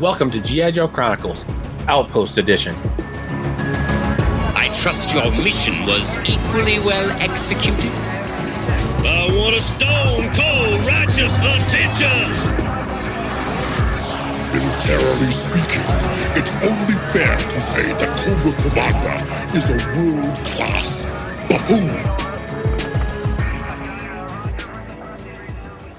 Welcome to G.I.Joe Chronicles, Outpost Edition. I trust your mission was equally well executed. I want a stone cold righteous attention. Militarily speaking, it's only fair to say that Cobra Commander is a world-class buffoon.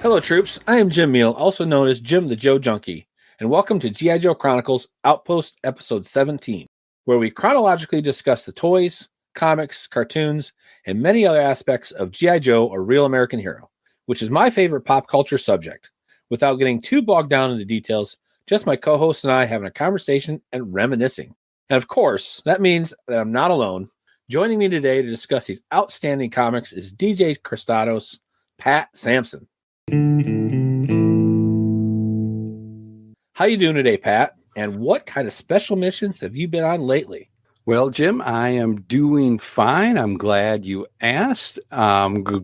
Hello, troops. I am Jim Meal, also known as Jim the Joe Junkie, and welcome to G.I.Joe Chronicles Outpost Episode 17, where we chronologically discuss the toys, comics, cartoons, and many other aspects of G.I. Joe, a Real American Hero, which is my favorite pop culture subject. Without getting too bogged down in the details, just my co-host and I having a conversation and reminiscing. And of course, that means that I'm not alone. Joining me today to discuss these outstanding comics is DJ Kristatos, Pat Sampson. How you doing today, Pat? And what kind of special missions have you been on lately? Well, Jim, I am doing fine. I'm glad you asked.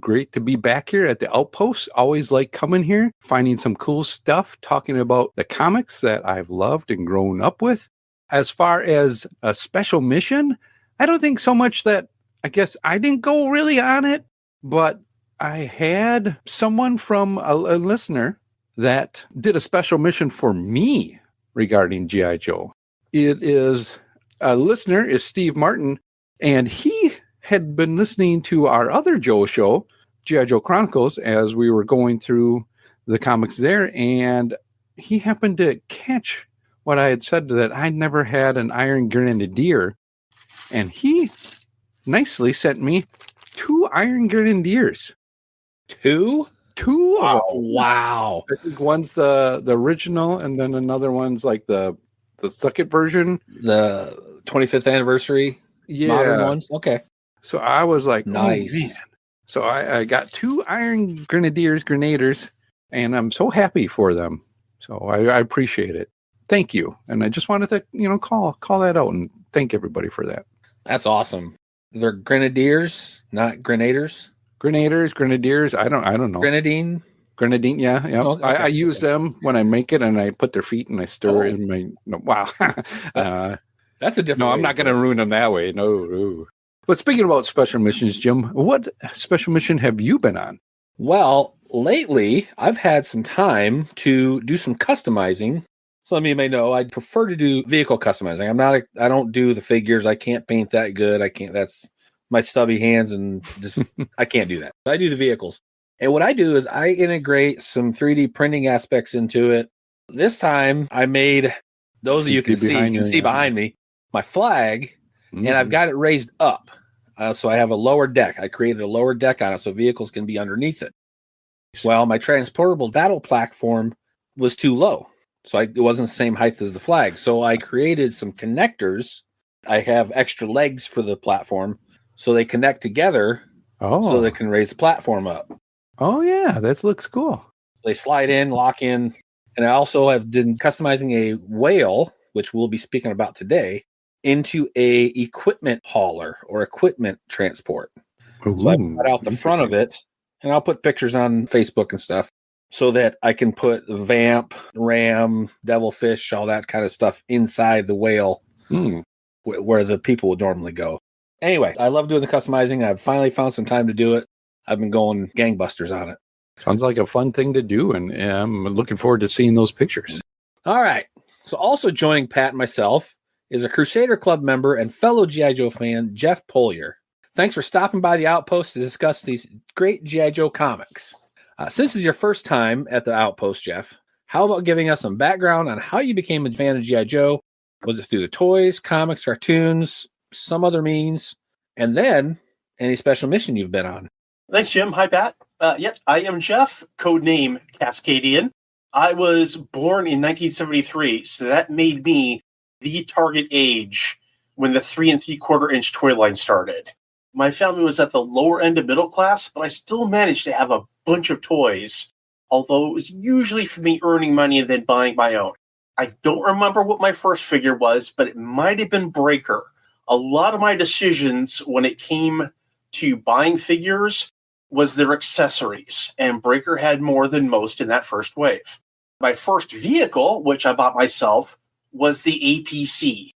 Great to be back here at the Outpost. Always like coming here, finding some cool stuff, talking about the comics that I've loved and grown up with. As far as a special mission, I don't think so much that, I guess I didn't go really on it, but I had someone from a listener that did a special mission for me regarding G.I. Joe. It is... A listener is Steve Martin, and he had been listening to our other Joe show, G.I. Joe Chronicles, as we were going through the comics there, and he happened to catch what I had said, that I never had an Iron Grenadier, and he nicely sent me 2 Iron Grenadiers. Two? Oh, wow. I think one's the original, and then another one's like the second version. The 25th anniversary modern ones? Okay. So I was like, nice. Oh, man. So I got 2 Iron Grenadiers, and I'm so happy for them. So I appreciate it. Thank you. And I just wanted to, call that out and thank everybody for that. That's awesome. They're Grenadiers, not Grenaders? Grenadiers. I don't know. Grenadine, yeah. Oh, okay. I use them when I make it, and I put their feet and I stir in my. Wow. That's a different. No, I'm not going to ruin them that way. No. But speaking about special missions, Jim, what special mission have you been on? Well, lately I've had some time to do some customizing. Some of you may know I prefer to do vehicle customizing. I don't do the figures. I can't paint that good. That's my stubby hands, and just I can't do that. I do the vehicles. And what I do is I integrate some 3D printing aspects into it. This time I made, those of you can see behind me, my flag, and I've got it raised up. So I have a lower deck. I created a lower deck on it so vehicles can be underneath it. Well, my transportable battle platform was too low. So it wasn't the same height as the flag. So I created some connectors. I have extra legs for the platform so they connect together so they can raise the platform up. Oh, yeah, that looks cool. They slide in, lock in. And I also have been customizing a whale, which we'll be speaking about today, into a equipment hauler or equipment transport. Ooh, so I put out the front of it, and I'll put pictures on Facebook and stuff so that I can put Vamp, Ram, Devilfish, all that kind of stuff inside the whale where the people would normally go. Anyway, I love doing the customizing. I've finally found some time to do it. I've been going gangbusters on it. Sounds like a fun thing to do, and I'm looking forward to seeing those pictures. All right. So also joining Pat and myself is a Crusader Club member and fellow G.I. Joe fan, Jeff Polier. Thanks for stopping by the Outpost to discuss these great G.I. Joe comics. Since this is your first time at the Outpost, Jeff, how about giving us some background on how you became a fan of G.I. Joe? Was it through the toys, comics, cartoons, some other means? And then any special mission you've been on? Thanks, Jim. Hi, Pat. I am Jeff, codename Cascadian. I was born in 1973, so that made me the target age when the 3 3/4-inch toy line started. My family was at the lower end of middle class, but I still managed to have a bunch of toys, although it was usually for me earning money and then buying my own. I don't remember what my first figure was, but it might have been Breaker. A lot of my decisions when it came to buying figures was their accessories, and Breaker had more than most in that first wave. My first vehicle, which I bought myself, was the APC.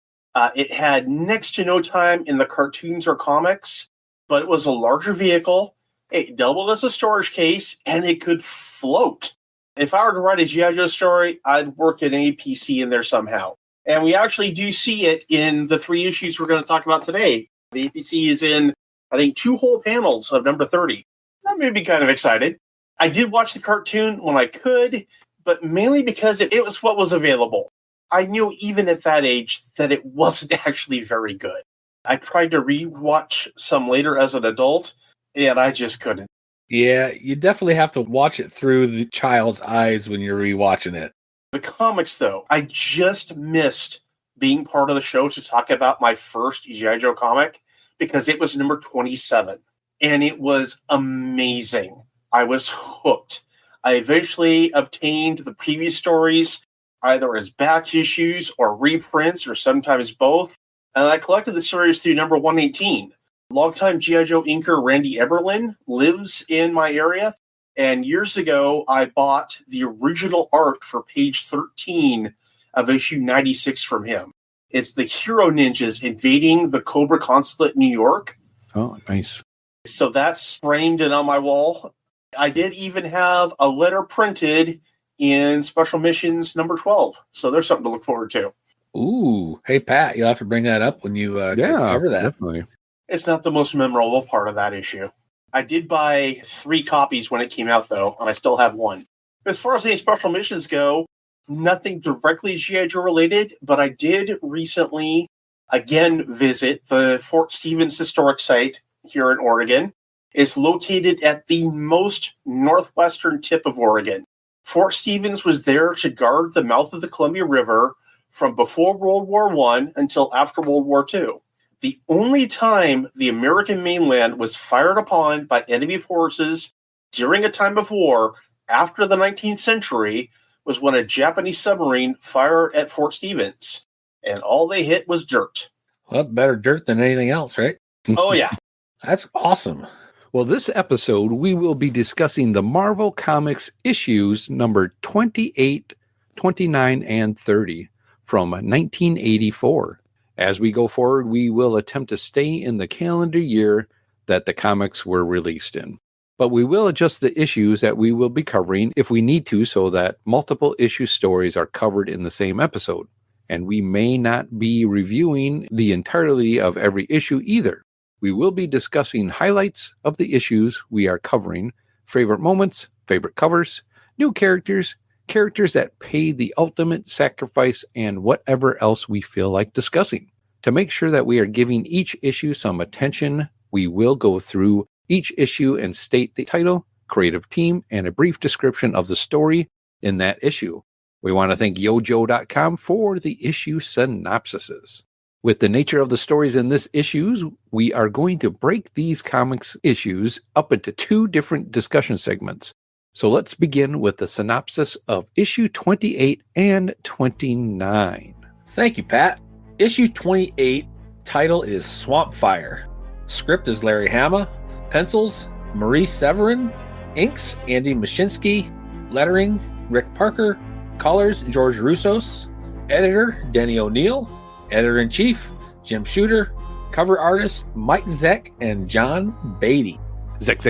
It had next to no time in the cartoons or comics, but it was a larger vehicle. It doubled as a storage case, and it could float. If I were to write a G.I. Joe story, I'd work an APC in there somehow. And we actually do see it in the 3 issues we're going to talk about today. The APC is in, I think, 2 whole panels of number 30. That made me kind of excited. I did watch the cartoon when I could, but mainly because it was what was available. I knew even at that age that it wasn't actually very good. I tried to rewatch some later as an adult, and I just couldn't. Yeah, you definitely have to watch it through the child's eyes when you're rewatching it. The comics, though, I just missed being part of the show to talk about my first G.I. Joe comic because it was number 27, and it was amazing. I was hooked. I eventually obtained the previous stories either as batch issues or reprints or sometimes both, and I collected the series through number 118. Longtime G.I. Joe inker Randy Eberlin lives in my area, and years ago I bought the original art for page 13 of issue 96 from him. It's the Hero Ninjas invading the Cobra consulate in New York. Oh, nice. So that's framed and on my wall. I did even have a letter printed in Special Missions number 12. So there's something to look forward to. Ooh. Hey, Pat, you'll have to bring that up when you cover that. Definitely. It's not the most memorable part of that issue. I did buy 3 copies when it came out, though, and I still have 1. As far as any Special Missions go, nothing directly G.I. Joe related, but I did recently, again, visit the Fort Stevens Historic Site here in Oregon. It's located at the most northwestern tip of Oregon. Fort Stevens was there to guard the mouth of the Columbia River from before World War I until after World War II. The only time the American mainland was fired upon by enemy forces during a time of war after the 19th century was when a Japanese submarine fired at Fort Stevens, and all they hit was dirt. Well, better dirt than anything else, right? Oh, yeah. That's awesome. Well, this episode, we will be discussing the Marvel Comics issues number 28, 29, and 30 from 1984. As we go forward, we will attempt to stay in the calendar year that the comics were released in. But we will adjust the issues that we will be covering if we need to so that multiple issue stories are covered in the same episode. And we may not be reviewing the entirety of every issue either. We will be discussing highlights of the issues we are covering, favorite moments, favorite covers, new characters, characters that pay the ultimate sacrifice, and whatever else we feel like discussing. To make sure that we are giving each issue some attention, we will go through each issue and state the title, creative team, and a brief description of the story in that issue. We want to thank yojo.com for the issue synopsises. With the nature of the stories in this issues, we are going to break these comics issues up into 2 different discussion segments. So let's begin with the synopsis of issue 28 and 29. Thank you, Pat. Issue 28, title is Swamp Fire. Script is Larry Hama. Pencils, Maurice Severin. Inks, Andy Mashinsky. Lettering, Rick Parker. Colors, George Roussos. Editor, Denny O'Neil. Editor-in-Chief, Jim Shooter. Cover artists, Mike Zeck and John Beatty. Zeck,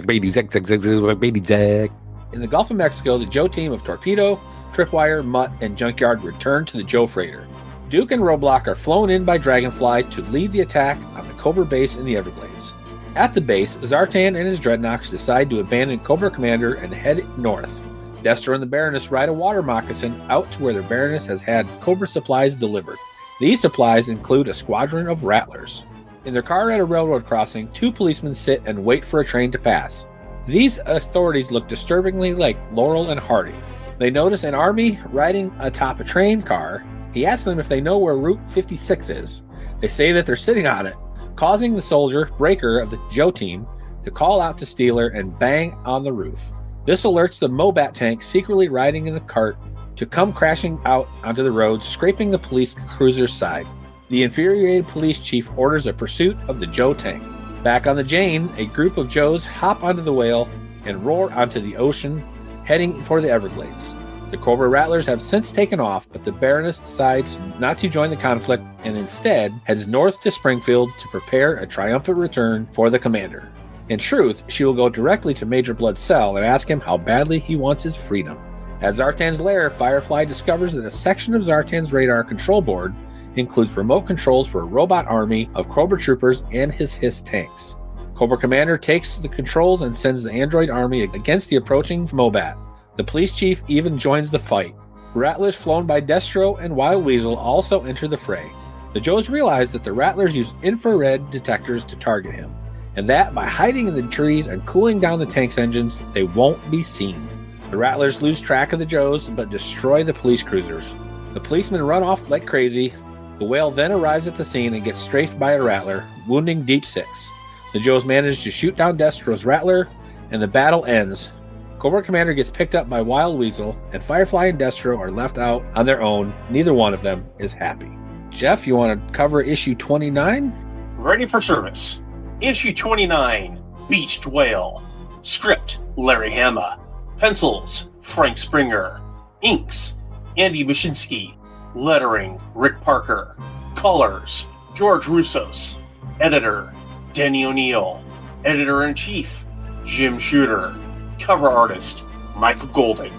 Beatty, Zeck, Beatty, Zeck. In the Gulf of Mexico, the Joe team of Torpedo, Tripwire, Mutt, and Junkyard return to the Joe freighter. Duke and Roadblock are flown in by Dragonfly to lead the attack on the Cobra base in the Everglades. At the base, Zartan and his Drednoks decide to abandon Cobra Commander and head north. Destro and the Baroness ride a water moccasin out to where the Baroness has had Cobra supplies delivered. These supplies include a squadron of rattlers. In their car at a railroad crossing, 2 policemen sit and wait for a train to pass. These authorities look disturbingly like Laurel and Hardy. They notice an army riding atop a train car. He asks them if they know where Route 56 is. They say that they're sitting on it, causing the soldier, Breaker of the Joe team, to call out to Steeler and bang on the roof. This alerts the Mobat tank secretly riding in the cart to come crashing out onto the road, scraping the police cruiser's side. The infuriated police chief orders a pursuit of the Joe tank. Back on the Jane, a group of Joes hop onto the whale and roar onto the ocean, heading for the Everglades. The Cobra Rattlers have since taken off, but the Baroness decides not to join the conflict and instead heads north to Springfield to prepare a triumphant return for the commander. In truth, she will go directly to Major Bludds' cell and ask him how badly he wants his freedom. At Zartan's lair, Firefly discovers that a section of Zartan's radar control board includes remote controls for a robot army of Cobra troopers and his Hiss tanks. Cobra Commander takes the controls and sends the android army against the approaching Mobat. The police chief even joins the fight. Rattlers flown by Destro and Wild Weasel also enter the fray. The Joes realize that the Rattlers use infrared detectors to target him, and that by hiding in the trees and cooling down the tank's engines, they won't be seen. The Rattlers lose track of the Joes, but destroy the police cruisers. The policemen run off like crazy. The Whale then arrives at the scene and gets strafed by a Rattler, wounding Deep Six. The Joes manage to shoot down Destro's Rattler, and the battle ends. Cobra Commander gets picked up by Wild Weasel, and Firefly and Destro are left out on their own. Neither one of them is happy. Jeff, you want to cover issue 29? Ready for service. Issue 29, Beached Whale. Script, Larry Hama. Pencils, Frank Springer. Inks, Andy Mashinsky. Lettering, Rick Parker. Colors, George Russos. Editor, Denny O'Neil. Editor-in-Chief, Jim Shooter. Cover artist, Michael Golding.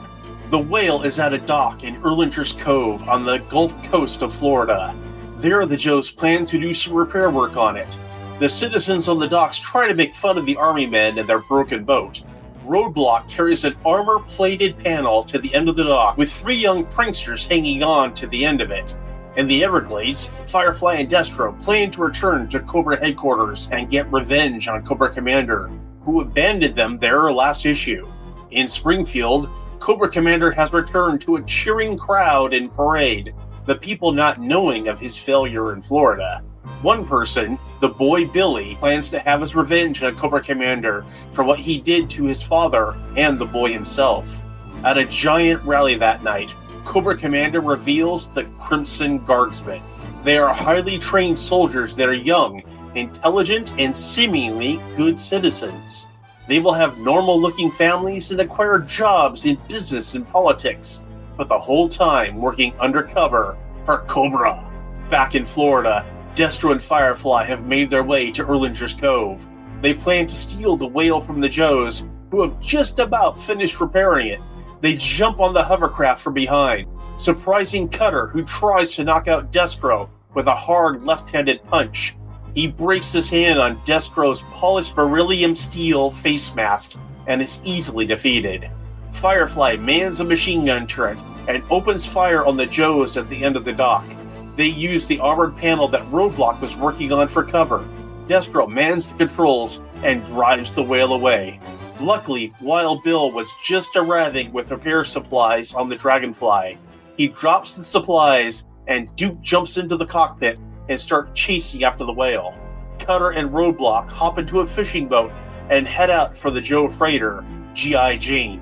The Whale is at a dock in Erlinger's Cove on the Gulf Coast of Florida. There, the Joes plan to do some repair work on it. The citizens on the docks try to make fun of the army men and their broken boat. Roadblock carries an armor-plated panel to the end of the dock with 3 young pranksters hanging on to the end of it. In the Everglades, Firefly and Destro plan to return to Cobra headquarters and get revenge on Cobra Commander, who abandoned them there last issue. In Springfield, Cobra Commander has returned to a cheering crowd in parade, the people not knowing of his failure in Florida. One person, the boy Billy, plans to have his revenge on Cobra Commander for what he did to his father and the boy himself. At a giant rally that night, Cobra Commander reveals the Crimson Guardsmen. They are highly trained soldiers that are young, intelligent, and seemingly good citizens. They will have normal-looking families and acquire jobs in business and politics, but the whole time working undercover for Cobra. Back in Florida, Destro and Firefly have made their way to Erlinger's Cove. They plan to steal the Whale from the Joes, who have just about finished repairing it. They jump on the hovercraft from behind, surprising Cutter, who tries to knock out Destro with a hard left-handed punch. He breaks his hand on Destro's polished beryllium steel face mask and is easily defeated. Firefly mans a machine gun turret and opens fire on the Joes at the end of the dock. They use the armored panel that Roadblock was working on for cover. Destro mans the controls and drives the Whale away. Luckily, Wild Bill was just arriving with repair supplies on the Dragonfly. He drops the supplies, and Duke jumps into the cockpit and starts chasing after the Whale. Cutter and Roadblock hop into a fishing boat and head out for the Joe freighter, G.I. Jane.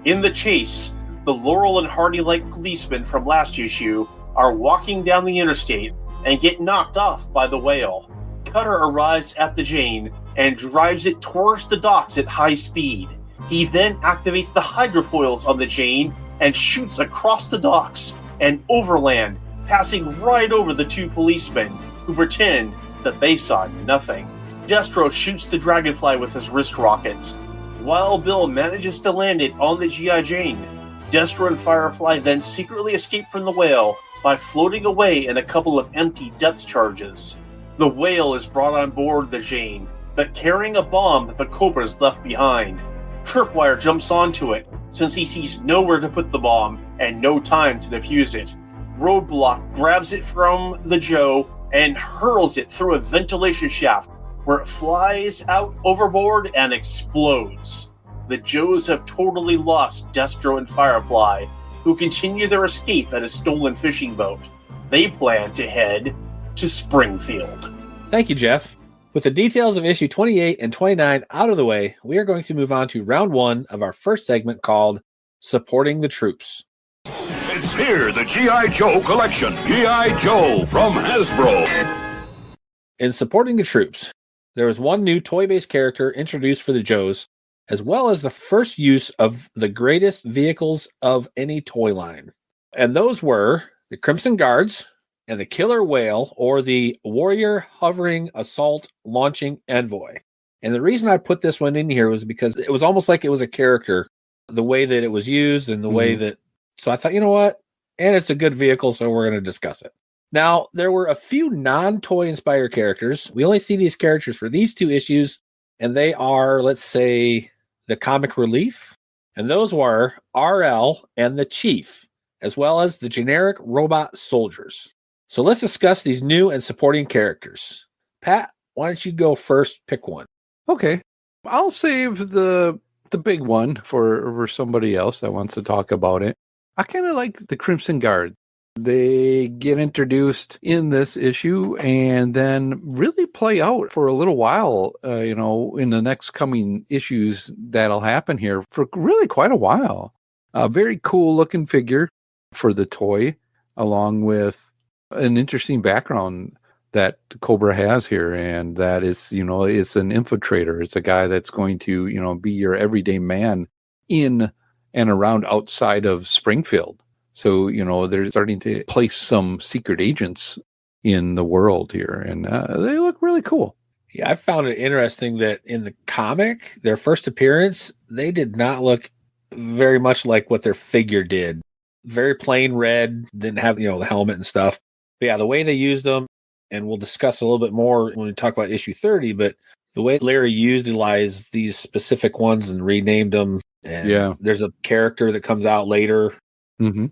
In the chase, the Laurel and Hardy-like policemen from last issue are walking down the interstate and get knocked off by the Whale. Cutter arrives at the Jane and drives it towards the docks at high speed. He then activates the hydrofoils on the Jane and shoots across the docks and overland, passing right over the 2 policemen, who pretend that they saw nothing. Destro shoots the Dragonfly with his wrist rockets. Wild Bill manages to land it on the G.I. Jane. Destro and Firefly then secretly escape from the Whale by floating away in a couple of empty depth charges. The Whale is brought on board the Jane, but carrying a bomb that the Cobras left behind. Tripwire jumps onto it, since he sees nowhere to put the bomb and no time to defuse it. Roadblock grabs it from the Joe and hurls it through a ventilation shaft, where it flies out overboard and explodes. The Joes have totally lost Destro and Firefly, who continue their escape at a stolen fishing boat. They plan to head to Springfield. Thank you, Jeff. With the details of issue 28 and 29 out of the way, we are going to move on to round 1 of our first segment called Supporting the Troops. It's here, the G.I. Joe collection. G.I. Joe from Hasbro. In Supporting the Troops, there was one new toy-based character introduced for the Joes, as well as the first use of the greatest vehicles of any toy line. And those were the Crimson Guards and the Killer Whale, or the Warrior Hovering Assault Launching Envoy. And the reason I put this one in here was because it was almost like it was a character, the way that it was used and the way that, so I thought, you know what? And it's a good vehicle, so we're going to discuss it. Now, there were a few non-toy inspired characters. We only see these characters for these 2 issues, and they are, let's say, the comic relief. And those were RL and the Chief, as well as the generic robot soldiers. So let's discuss these new and supporting characters. Pat, why don't you go first? Pick one. Okay. I'll save the big one for somebody else that wants to talk about it. I kind of like the Crimson Guard. They get introduced in this issue and then really play out for a little while, in the next coming issues that'll happen here for really quite a while. A very cool looking figure for the toy, along with an interesting background that Cobra has here. And that is, it's an infiltrator. It's a guy that's going to, be your everyday man in and around outside of Springfield. So, they're starting to place some secret agents in the world here, and they look really cool. Yeah, I found it interesting that in the comic, their first appearance, they did not look very much like what their figure did. Very plain red, didn't have, the helmet and stuff. But yeah, the way they used them, and we'll discuss a little bit more when we talk about issue 30, but the way Larry utilized these specific ones and renamed them. And there's a character that comes out later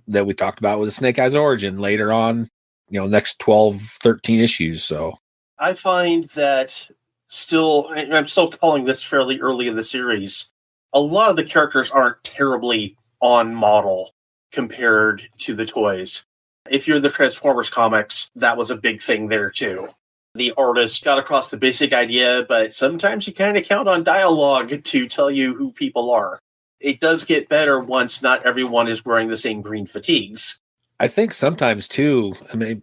that we talked about with the Snake Eyes origin later on, next 12, 13 issues. So I find that I'm still calling this fairly early in the series. A lot of the characters aren't terribly on model compared to the toys. If you're in the Transformers comics, that was a big thing there too. The artist got across the basic idea, but sometimes you kind of count on dialogue to tell you who people are. It does get better once not everyone is wearing the same green fatigues. I think sometimes too,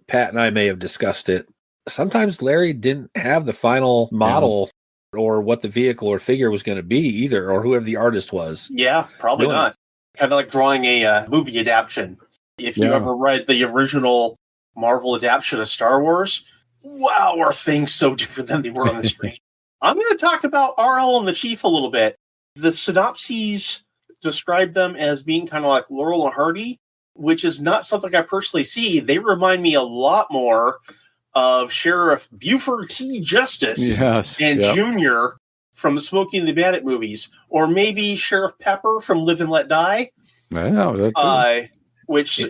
Pat and I may have discussed it. Sometimes Larry didn't have the final model or what the vehicle or figure was going to be either, or whoever the artist was. Yeah, probably not. Kind of like drawing a movie adaptation. If you ever read the original Marvel adaptation of Star Wars, wow, are things so different than they were on the screen. I'm going to talk about RL and the Chief a little bit. The synopses describe them as being kind of like Laurel and Hardy, which is not something I personally see. They remind me a lot more of Sheriff Buford T. Justice and Junior from the Smokey and the Bandit movies, or maybe Sheriff Pepper from Live and Let Die. I know that which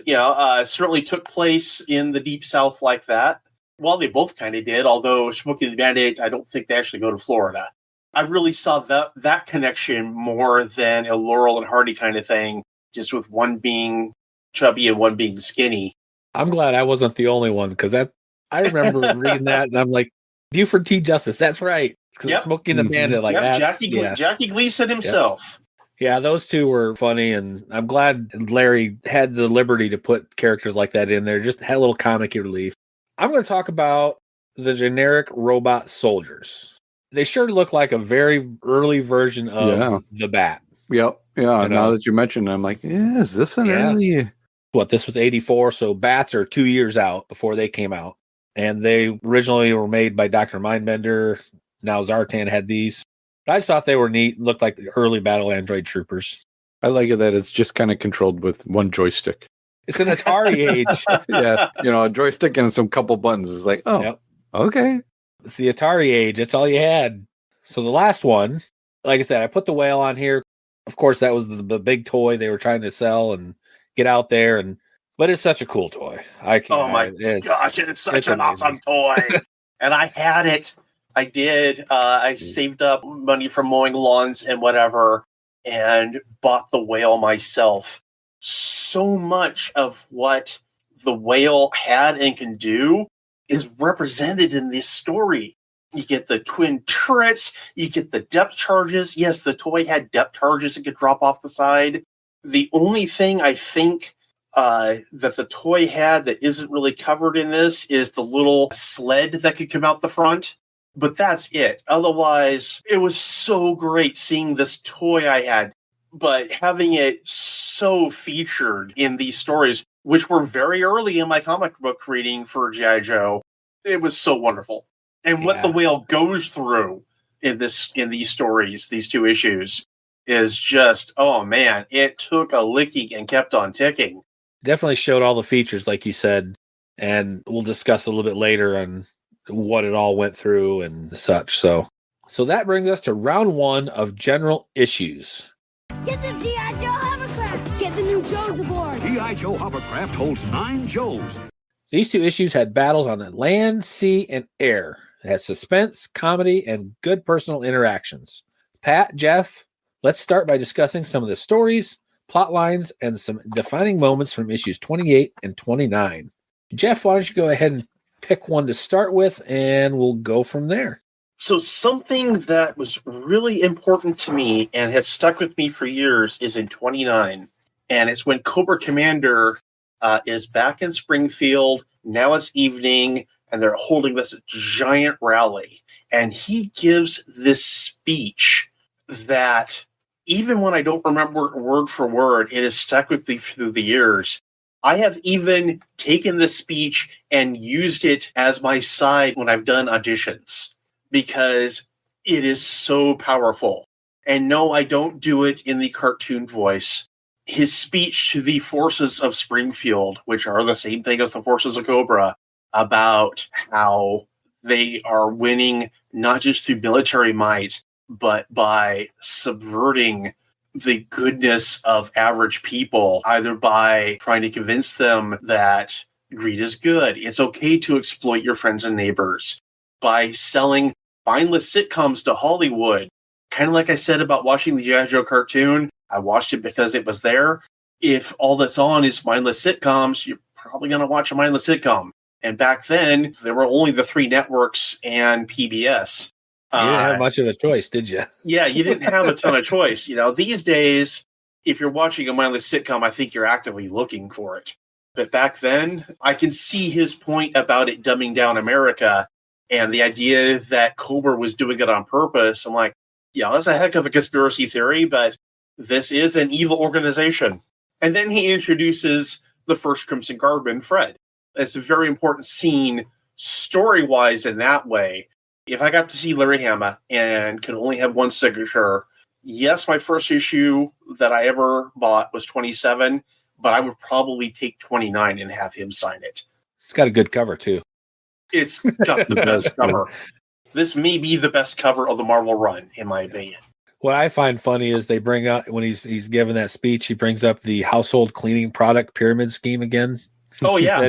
certainly took place in the Deep South like that. Well, they both kind of did, although Smokey and the Bandit, I don't think they actually go to Florida. I really saw that connection more than a Laurel and Hardy kind of thing, just with one being chubby and one being skinny. I'm glad I wasn't the only one, because I remember reading that, and I'm like, Buford T. Justice, that's right. Smokey and the Bandit, Jackie Gleason himself. Yeah, those two were funny, and I'm glad Larry had the liberty to put characters like that in there, just had a little comic relief. I'm going to talk about the generic robot soldiers. They sure look like a very early version of the Bat. Yep. Yeah. Now that you mentioned it, I'm like, is this an early? This was 84, so Bats are 2 years out before they came out. And they originally were made by Dr. Mindbender. Now Zartan had these. But I just thought they were neat. Looked like the early battle android troopers. I like it that it's just kind of controlled with one joystick. It's an Atari age. A joystick and some couple buttons. It's like, okay. It's the Atari age. That's all you had. So the last one, like I said, I put the whale on here. Of course, that was the big toy they were trying to sell and get out there. But it's such a cool toy. Oh my gosh, it's such an awesome toy. And I had it. I did. I saved up money from mowing lawns and whatever and bought the whale myself. So much of what the whale had and can do is represented in this story. You get the twin turrets, you get the depth charges. Yes, the toy had depth charges that could drop off the side. The only thing I think that the toy had that isn't really covered in this is the little sled that could come out the front. But that's it. Otherwise, it was so great seeing this toy I had, but having it so featured in these stories, which were very early in my comic book reading for G.I. Joe, it was so wonderful. And what the whale goes through in these stories, these 2 issues, is just, oh man, it took a licking and kept on ticking. Definitely showed all the features, like you said, and we'll discuss a little bit later on what it all went through and such. So that brings us to round 1 of general issues. Get the G.I. Joe hovercraft! Get the new Joes aboard! G.I. Joe hovercraft holds 9 Joes. These 2 issues had battles on the land, sea, and air. It had suspense, comedy, and good personal interactions. Pat, Jeff, let's start by discussing some of the stories, plot lines, and some defining moments from issues 28 and 29. Jeff, why don't you go ahead and pick one to start with, and we'll go from there. So something that was really important to me and had stuck with me for years is in 29. And it's when Cobra Commander is back in Springfield. Now it's evening, and they're holding this giant rally. And he gives this speech that, even when I don't remember word for word, it has stuck with me through the years. I have even taken this speech and used it as my side when I've done auditions, because it is so powerful. And no, I don't do it in the cartoon voice. His speech to the forces of Springfield, which are the same thing as the forces of Cobra, about how they are winning not just through military might, but by subverting the goodness of average people, either by trying to convince them that greed is good, it's okay to exploit your friends and neighbors, by selling mindless sitcoms to Hollywood. Kind of like I said about watching the G.I. Joe cartoon, I watched it because it was there. If all that's on is mindless sitcoms, you're probably going to watch a mindless sitcom. And back then, there were only the 3 networks and PBS. You didn't have much of a choice, did you? Yeah, you didn't have a ton of choice. These days, if you're watching a mindless sitcom, I think you're actively looking for it. But back then, I can see his point about it dumbing down America and the idea that Cobra was doing it on purpose. I'm like, yeah, that's a heck of a conspiracy theory, but this is an evil organization. And then he introduces the first Crimson Guardman, Fred. It's a very important scene story-wise in that way. If I got to see Larry Hama and could only have one signature, yes, my first issue that I ever bought was 27, but I would probably take 29 and have him sign it. It's got a good cover, too. It's got the best cover. This may be the best cover of the Marvel run, in my opinion. What I find funny is they bring up, when he's giving that speech, he brings up the household cleaning product pyramid scheme again. Oh, yeah.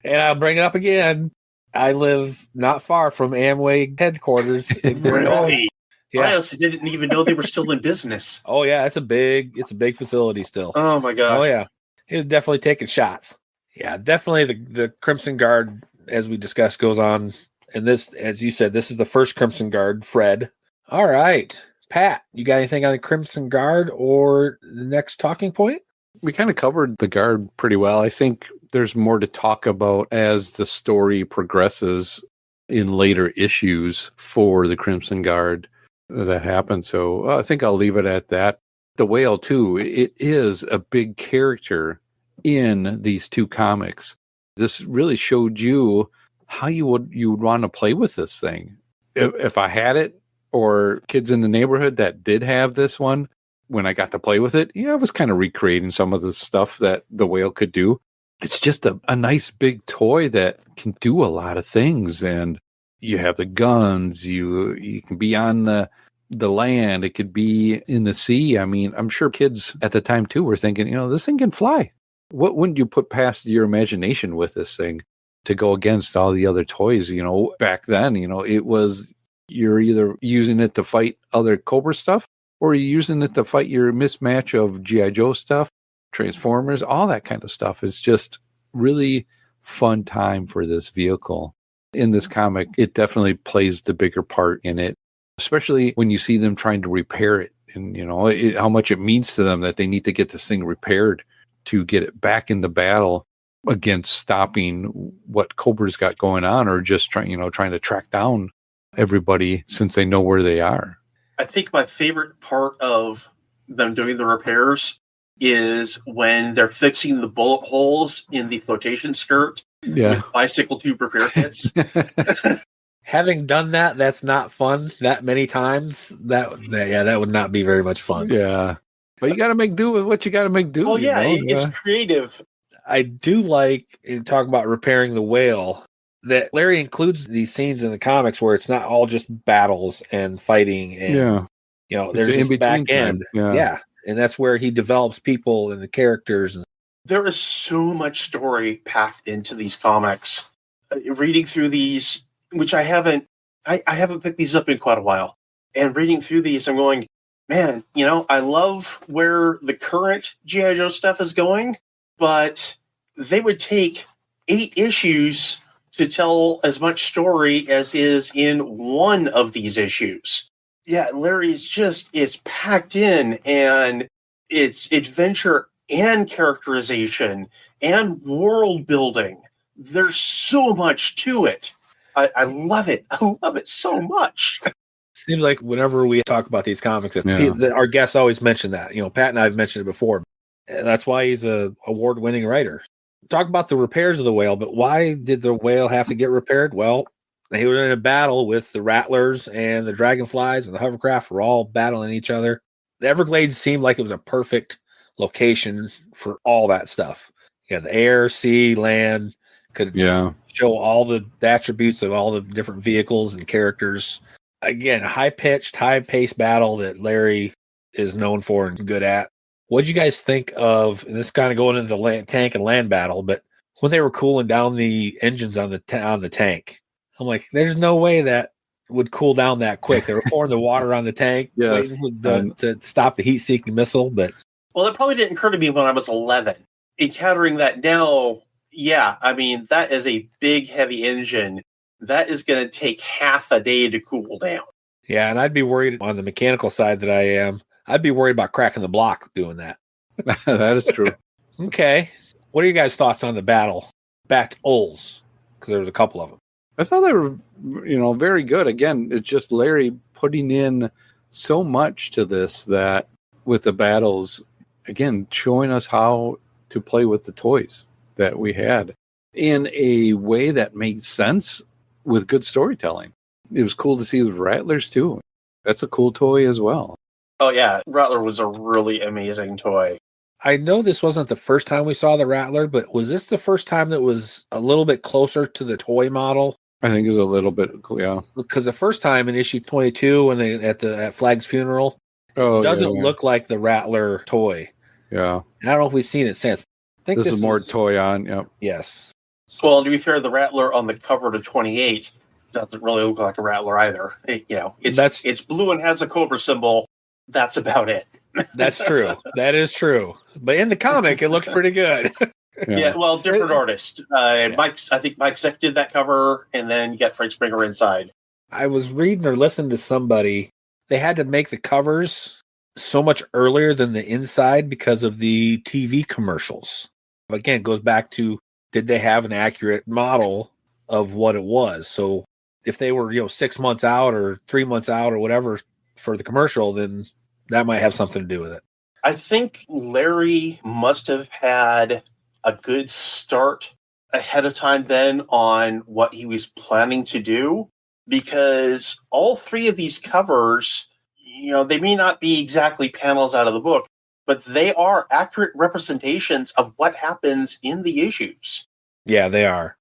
And I'll bring it up again. I live not far from Amway headquarters. Really? Yeah. I also didn't even know they were still in business. Oh yeah, it's a big facility still. Oh my gosh. Oh yeah, he was definitely taking shots. Yeah, definitely the Crimson Guard, as we discussed, goes on. And this, as you said, this is the first Crimson Guard, Fred. All right, Pat, you got anything on the Crimson Guard or the next talking point? We kind of covered the Guard pretty well. I think there's more to talk about as the story progresses in later issues for the Crimson Guard that happened. So I think I'll leave it at that. The Whale, too, it is a big character in these 2 comics. This really showed you how you would want to play with this thing. If I had it, or kids in the neighborhood that did have this one, when I got to play with it, I was kind of recreating some of the stuff that the Whale could do. It's just a nice big toy that can do a lot of things. And you have the guns, you can be on the land, it could be in the sea. I mean, I'm sure kids at the time too were thinking, this thing can fly. What wouldn't you put past your imagination with this thing to go against all the other toys? Back then, it was, you're either using it to fight other Cobra stuff, or you're using it to fight your mismatch of G.I. Joe stuff, Transformers, all that kind of stuff. It's just really fun time for this vehicle. In this comic, it definitely plays the bigger part in it, especially when you see them trying to repair it, and how much it means to them that they need to get this thing repaired to get it back in the battle against stopping what Cobra's got going on, or just trying to track down everybody since they know where they are. I think my favorite part of them doing the repairs is when they're fixing the bullet holes in the flotation skirt with bicycle tube repair kits. Having done that, that's not fun that many times. That would not be very much fun. Yeah. But you got to make do with what you got to make do. Well, yeah, it's creative. I do like, in talking about repairing the whale, that Larry includes these scenes in the comics where it's not all just battles and fighting and there's this back end. Yeah. And that's where he develops people and the characters. There is so much story packed into these comics. Reading through these, which I haven't picked these up in quite a while. And reading through these, I'm going, man, I love where the current G.I. Joe stuff is going, but they would take 8 issues to tell as much story as is in one of these issues. Yeah, Larry it's packed in, and it's adventure and characterization and world building. There's so much to it. I love it. I love it so much. Seems like whenever we talk about these comics, our guests always mention that. Pat and I have mentioned it before. That's why he's a award-winning writer. Talk about the repairs of the whale, but why did the whale have to get repaired? Well, they were in a battle with the Rattlers, and the Dragonflies and the Hovercraft were all battling each other. The Everglades seemed like it was a perfect location for all that stuff. The air, sea, land, could show all the attributes of all the different vehicles and characters. Again, high-pitched, high-paced battle that Larry is known for and good at. What did you guys think of, and this kind of going into the tank and land battle, but when they were cooling down the engines on the tank, I'm like, there's no way that would cool down that quick. They were pouring the water on the tank waiting to stop the heat-seeking missile. But it probably didn't occur to me when I was 11. Encountering that now, that is a big, heavy engine. That is going to take half a day to cool down. Yeah, and I'd be worried on the mechanical side that I am. I'd be worried about cracking the block doing that. That is true. Okay. What are your guys' thoughts on the battle? Back to Ols, because there was a couple of them. I thought they were, very good. Again, it's just Larry putting in so much to this that with the battles, again, showing us how to play with the toys that we had in a way that made sense with good storytelling. It was cool to see the Rattlers too. That's a cool toy as well. Oh yeah, Rattler was a really amazing toy. I know this wasn't the first time we saw the Rattler, but was this the first time that was a little bit closer to the toy model? I think it was a little bit, yeah. Because the first time in issue 22, when they at Flag's funeral, it doesn't look like the Rattler toy. Yeah, I don't know if we've seen it since. I think this is more toy on. Yep. Yes. Well, to be fair, the Rattler on the cover to 28 doesn't really look like a Rattler either. It's blue and has a Cobra symbol. That's about it. That's true. That is true. But in the comic, it looks pretty good. Yeah, well, different artist. I think Mike Zeck did that cover, and then you got Frank Springer inside. I was reading or listening to somebody. They had to make the covers so much earlier than the inside because of the TV commercials. Again, it goes back to, did they have an accurate model of what it was? So if they were, 6 months out or 3 months out or whatever for the commercial, then that might have something to do with it. I think Larry must have had a good start ahead of time then on what he was planning to do, because all 3 of these covers, they may not be exactly panels out of the book, but they are accurate representations of what happens in the issues. Yeah, they are.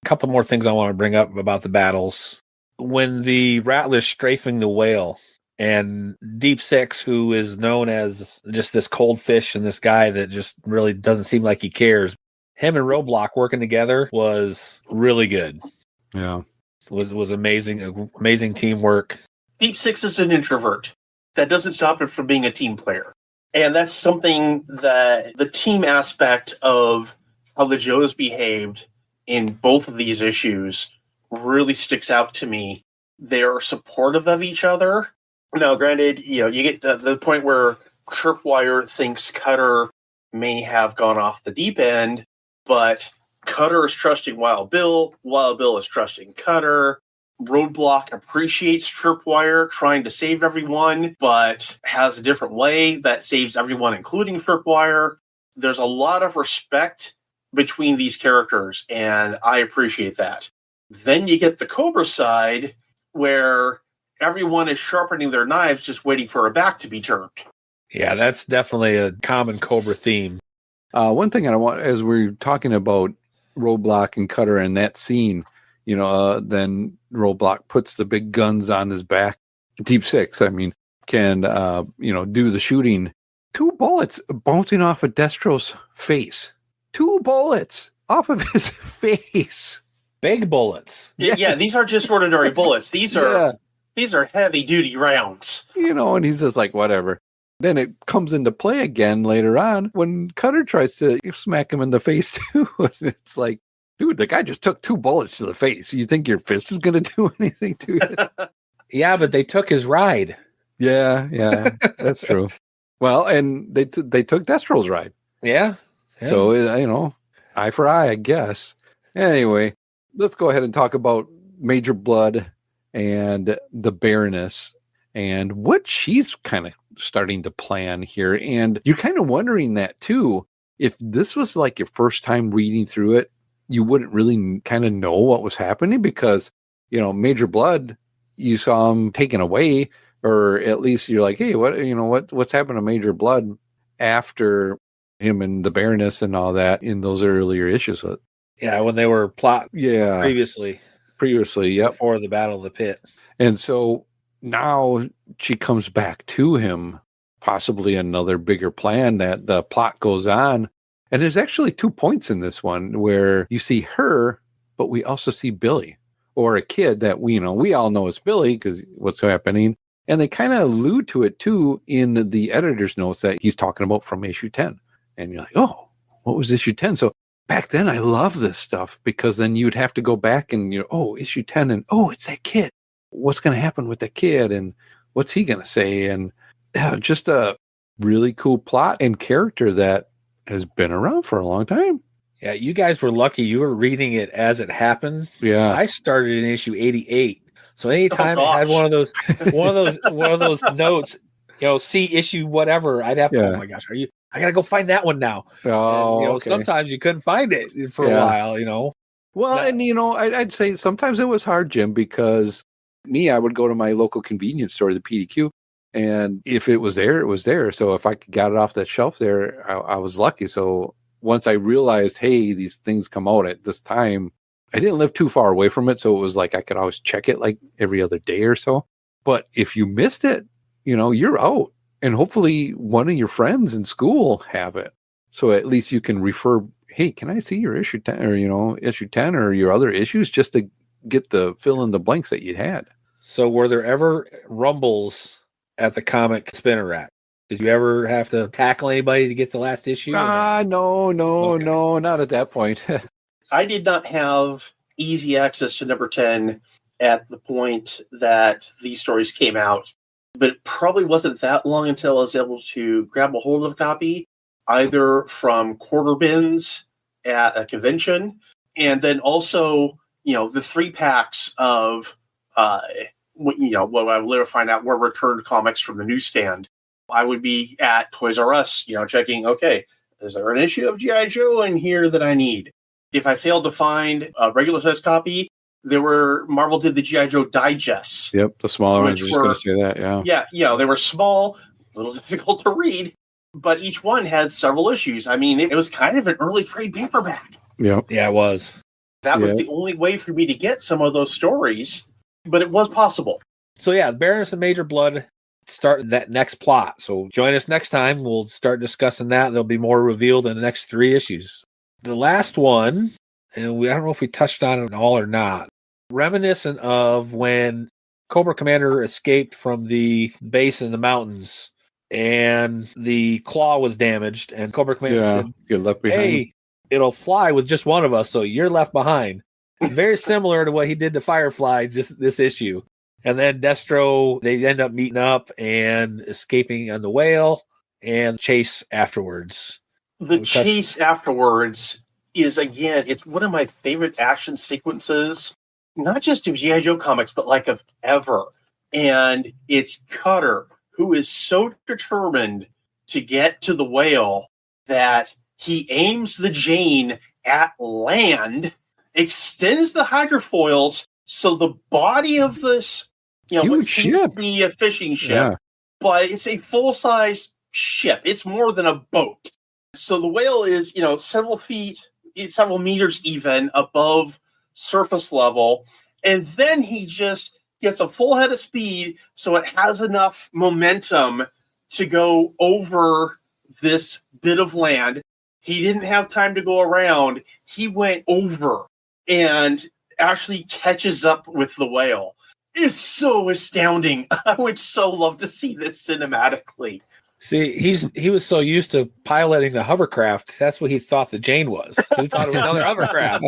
A couple more things I want to bring up about the battles. When the Rattler's strafing the whale, and Deep Six, who is known as just this cold fish and this guy that just really doesn't seem like he cares, him and Roadblock working together was really good. Yeah. Was amazing. Amazing teamwork. Deep Six is an introvert. That doesn't stop him from being a team player. And that's something that the team aspect of how the Joes behaved in both of these issues really sticks out to me. They're supportive of each other. Now, granted, you get the point where Tripwire thinks Cutter may have gone off the deep end, but Cutter is trusting Wild Bill is trusting Cutter. Roadblock appreciates Tripwire trying to save everyone, but has a different way that saves everyone, including Tripwire. There's a lot of respect between these characters, and I appreciate that. Then you get the Cobra side, where everyone is sharpening their knives, just waiting for a back to be turned. Yeah, that's definitely a common Cobra theme. One thing I want, as we're talking about Roadblock and Cutter and that scene, then Roadblock puts the big guns on his back. Deep Six, can, do the shooting. 2 bullets bouncing off of Destro's face. 2 bullets off of his face. Big bullets. Yes. Yeah, these aren't just ordinary bullets. These are heavy duty rounds. And he's just like, whatever. Then it comes into play again later on when Cutter tries to smack him in the face too. It's like, dude, the guy just took 2 bullets to the face. You think your fist is going to do anything to it? Yeah, but they took his ride. Yeah, that's true. Well, and they took Destro's ride. Yeah. So, eye for eye, I guess. Anyway, let's go ahead and talk about Major Blood and the Baroness and what she's kind of starting to plan here. And you're kind of wondering that too. If this was like your first time reading through it, you wouldn't really kind of know what was happening because, Major Blood, you saw him taken away, or at least you're like, hey, what's happened to Major Blood after him and the Baroness and all that in those earlier issues? Yeah, when they were plotting previously, yep. Before the Battle of the Pit. And so now she comes back to him, possibly another bigger plan that the plot goes on. And there's actually 2 points in this one where you see her, but we also see Billy, or a kid that we all know is Billy because what's happening. And they kind of allude to it too in the editor's notes that he's talking about from issue 10. And you're like, oh, what was issue 10? So back then I love this stuff because then you'd have to go back and issue 10 and it's that kid. What's going to happen with the kid and what's he going to say? And just a really cool plot and character that has been around for a long time. Yeah, you guys were lucky. You were reading it as it happened. Yeah, I started in issue 88. So anytime I had one of those notes, see issue whatever, I'd have to. Oh my gosh, I gotta go find that one now. Oh, and, okay. Sometimes you couldn't find it for a while. Well, and I'd say sometimes it was hard, Jim, because I would go to my local convenience store, the PDQ, and if it was there, it was there. So if I got it off that shelf there, I was lucky. So once I realized, hey, these things come out at this time, I didn't live too far away from it. So it was like I could always check it like every other day or so. But if you missed it, you're out. And hopefully one of your friends in school have it. So at least you can refer, hey, can I see your issue 10 or, issue 10 or your other issues just to get the fill in the blanks that you had. So were there ever rumbles at the comic spinner rack? Did you ever have to tackle anybody to get the last issue? No, not at that point. I did not have easy access to number 10 at the point that these stories came out, but it probably wasn't that long until I was able to grab a hold of a copy, either from quarter bins at a convention, and then also, the 3 packs of, what I would later find out were returned comics from the newsstand. I would be at Toys R Us, checking, okay, is there an issue of G.I. Joe in here that I need? If I failed to find a regular size copy, Marvel did the G.I. Joe digests. Yep, the smaller ones. I was just going to say that, yeah. Yeah, they were small, a little difficult to read, but each one had several issues. I mean, it was kind of an early trade paperback. Yep. Yeah, it was. That was the only way for me to get some of those stories, but it was possible. So yeah, Baroness and Major Blood start that next plot. So join us next time. We'll start discussing that. There'll be more revealed in the next 3 issues. The last one, and I don't know if we touched on it all or not, reminiscent of when Cobra Commander escaped from the base in the mountains and the claw was damaged, and Cobra Commander said, "You're left behind. Hey, it'll fly with just one of us, so you're left behind." Very similar to what he did to Firefly, just this issue. And then Destro, they end up meeting up and escaping on the whale and chase afterwards. The chase afterwards is, again, it's one of my favorite action sequences. not just of G.I. Joe comics, but like of ever. And it's Cutter, who is so determined to get to the whale that he aims the Jane at land, extends the hydrofoils so the body of this, what seems to be a fishing ship, but it's a full-size ship. It's more than a boat. So the whale is, several meters even above surface level. And then he just gets a full head of speed so it has enough momentum to go over this bit of land. He didn't have time to go around. He went over and actually catches up with the whale. It's so astounding. I would so love to see this cinematically. See, he was so used to piloting the hovercraft. That's what he thought the Jane was. He thought it was another hovercraft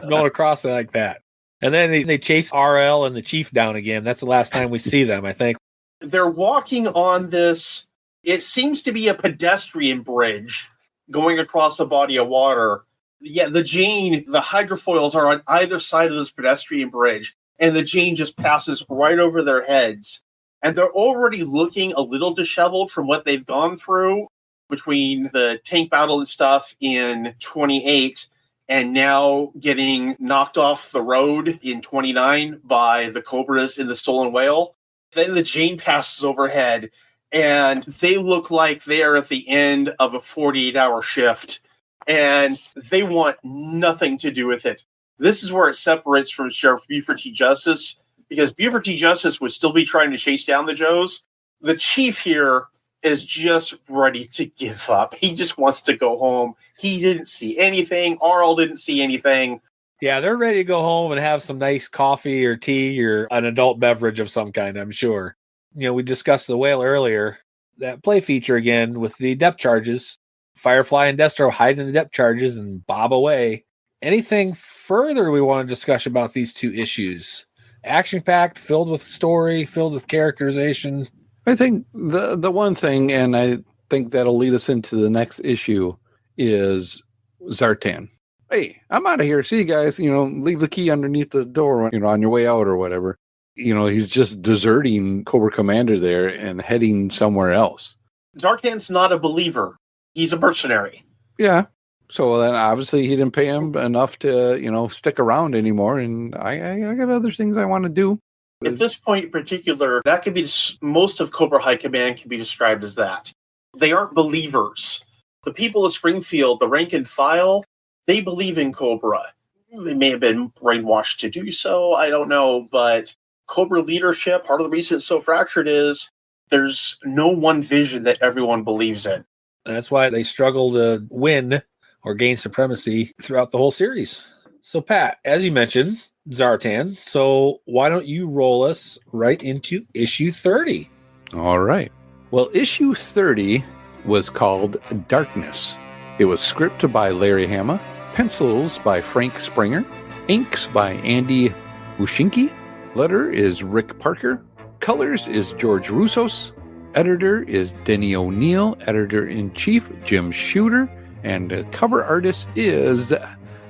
going across it like that. And then they chase RL and the Chief down again. That's the last time we see them, I think. They're walking on this, it seems to be a pedestrian bridge going across a body of water. Yeah, the Jane, the hydrofoils are on either side of this pedestrian bridge, and the Jane just passes right over their heads. And they're already looking a little disheveled from what they've gone through between the tank battle and stuff in 28 and now getting knocked off the road in 29 by the Cobras in the Stolen Whale. Then the Jane passes overhead, and they look like they are at the end of a 48-hour shift, and they want nothing to do with it. This is where it separates from Sheriff Buford T. Justice, because Buford T. Justice would still be trying to chase down the Joes. The Chief here is just ready to give up. He just wants to go home. He didn't see anything. Arl didn't see anything. Yeah, they're ready to go home and have some nice coffee or tea or an adult beverage of some kind, I'm sure. We discussed the whale earlier. That play feature again with the depth charges. Firefly and Destro hide in the depth charges and bob away. Anything further we want to discuss about these two issues? Action-packed, filled with story, filled with characterization. I think the one thing, and I think that'll lead us into the next issue, is Zartan. Hey, I'm out of here. See you guys. Leave the key underneath the door, on your way out or whatever. He's just deserting Cobra Commander there and heading somewhere else. Zartan's not a believer. He's a mercenary. Yeah. So then obviously he didn't pay him enough to, stick around anymore. And I got other things I want to do. At this point in particular, that could be most of Cobra High Command can be described as that. They aren't believers. The people of Springfield, the rank and file, they believe in Cobra. They may have been brainwashed to do so. I don't know. But Cobra leadership, part of the reason it's so fractured is there's no one vision that everyone believes in. That's why they struggle to win or gain supremacy throughout the whole series. So, Pat, as you mentioned, Zartan. So why don't you roll us right into issue 30? All right. Well, issue 30 was called Darkness. It was scripted by Larry Hama, pencils by Frank Springer, inks by Andy Wushinki, letter is Rick Parker, colors is George Roussos, editor is Denny O'Neil, editor-in-chief Jim Shooter, and the cover artist is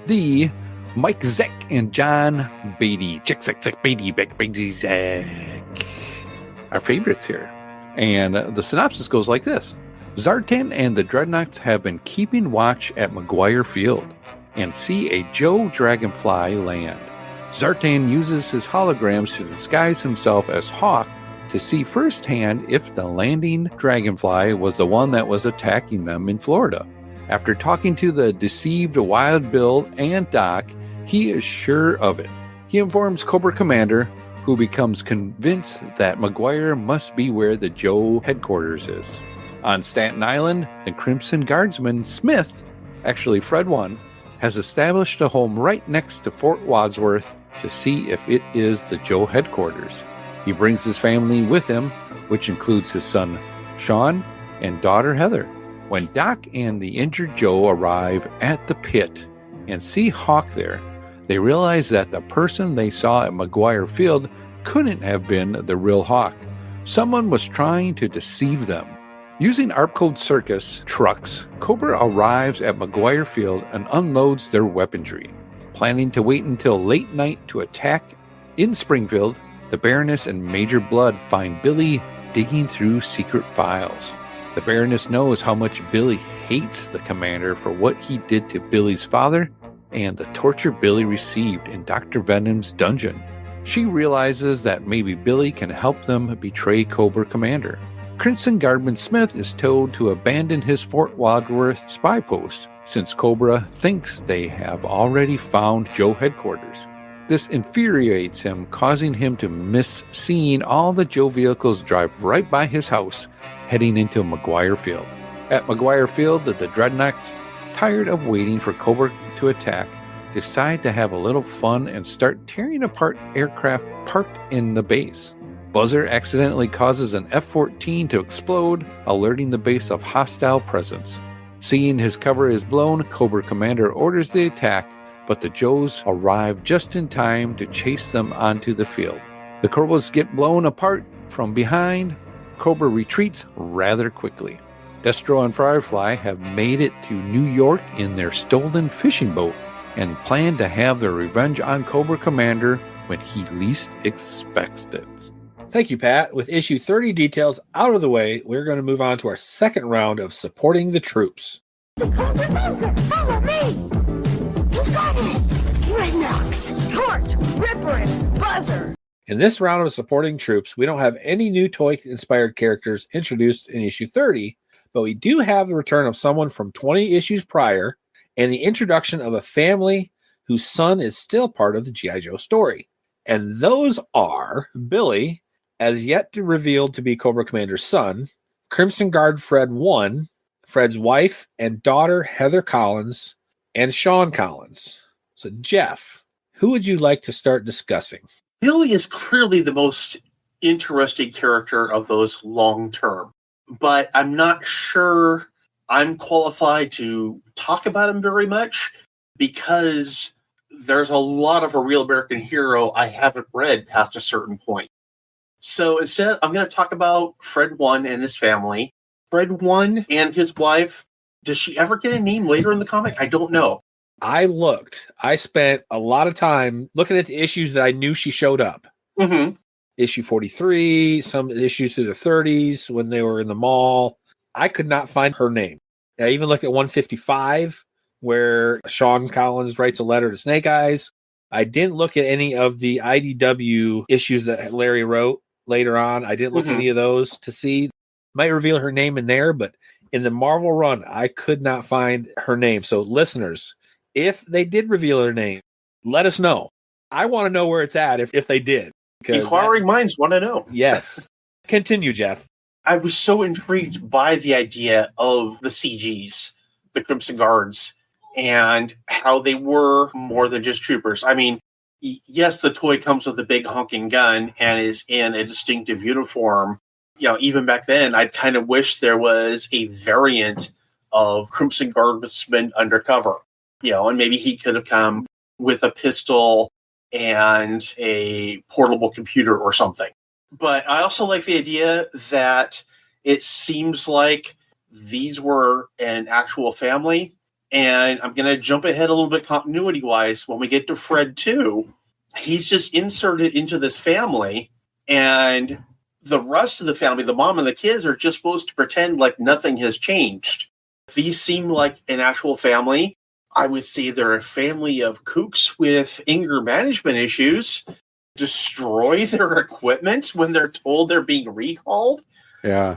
the Mike Zeck and John Beatty. Beatty Zeck. Our favorites here. And the synopsis goes like this. Zartan and the Drednoks have been keeping watch at Mcguire Field and see a Joe Dragonfly land. Zartan uses his holograms to disguise himself as Hawk to see firsthand if the landing Dragonfly was the one that was attacking them in Florida. After talking to the deceived Wild Bill and Doc, he is sure of it. He informs Cobra Commander, who becomes convinced that Mcguire must be where the Joe headquarters is. On Staten Island, the Crimson Guardsman Smith, actually Fred 1, has established a home right next to Fort Wadsworth to see if it is the Joe headquarters. He brings his family with him, which includes his son Sean and daughter Heather. When Doc and the injured Joe arrive at the pit and see Hawk there, they realize that the person they saw at Mcguire Field couldn't have been the real Hawk. Someone was trying to deceive them. Using ARP Code Circus trucks, Cobra arrives at Mcguire Field and unloads their weaponry, planning to wait until late night to attack In Springfield, the Baroness and Major Blood find Billy digging through secret files. The Baroness knows how much Billy hates the commander for what he did to Billy's father and the torture Billy received in Dr. Venom's dungeon. She realizes that maybe Billy can help them betray Cobra Commander. Crimson Guardman Smith is told to abandon his Fort Wadsworth spy post, since Cobra thinks they have already found Joe headquarters. This infuriates him, causing him to miss seeing all the Joe vehicles drive right by his house, heading into Mcguire Field. At Mcguire Field, the Drednoks, tired of waiting for Cobra to attack, decide to have a little fun and start tearing apart aircraft parked in the base. Buzzer accidentally causes an F-14 to explode, alerting the base of hostile presence. Seeing his cover is blown, Cobra Commander orders the attack, but the Joes arrive just in time to chase them onto the field. The Cobras get blown apart from behind. Cobra retreats rather quickly. Destro and Firefly have made it to New York in their stolen fishing boat and plan to have their revenge on Cobra Commander when he least expects it. Thank you, Pat. With issue 30 details out of the way, we're going to move on to our second round of supporting the troops. The Cobra Bunker! Follow me! He's got it! Drednoks, Torch, Ripper, and Buzzer! In this round of supporting troops, we don't have any new toy-inspired characters introduced in issue 30, but we do have the return of someone from 20 issues prior and the introduction of a family whose son is still part of the G.I. Joe story. And those are Billy, as yet to revealed to be Cobra Commander's son, Crimson Guard Fred 1, Fred's wife and daughter Heather Collins, and Sean Collins. So, Jeff, who would you like to start discussing? Billy is clearly the most interesting character of those long term, but I'm not sure I'm qualified to talk about him very much because there's a lot of a real American hero I haven't read past a certain point. So instead, I'm going to talk about Fred 1 and his family. Fred 1 and his wife, does she ever get a name later in the comic? I don't know. I looked. I spent a lot of time looking at the issues that I knew she showed up. Mm-hmm. Issue 43, some issues through the 30s when they were in the mall. I could not find her name. I even looked at 155 where Sean Collins writes a letter to Snake Eyes. I didn't look at any of the IDW issues that Larry wrote later on. I didn't look at any of those to see. Might reveal her name in there, but in the Marvel run, I could not find her name. So listeners, if they did reveal her name, let us know. I want to know where it's at if they did. Inquiring minds want to know. Yes. Continue, Jeff. I was so intrigued by the idea of the CGs, the Crimson Guards, and how they were more than just troopers. I mean, yes, the toy comes with a big honking gun and is in a distinctive uniform. You know, even back then, I'd kind of wish there was a variant of Crimson Guardsman undercover. You know, and maybe he could have come with a pistol and a portable computer or something. But I also like the idea that it seems like these were an actual family. And I'm going to jump ahead a little bit continuity-wise. When we get to Fred 2, he's just inserted into this family. And the rest of the family, the mom and the kids, are just supposed to pretend like nothing has changed. These seem like an actual family. I would say they're a family of kooks with anger management issues, destroy their equipment when they're told they're being recalled. Yeah.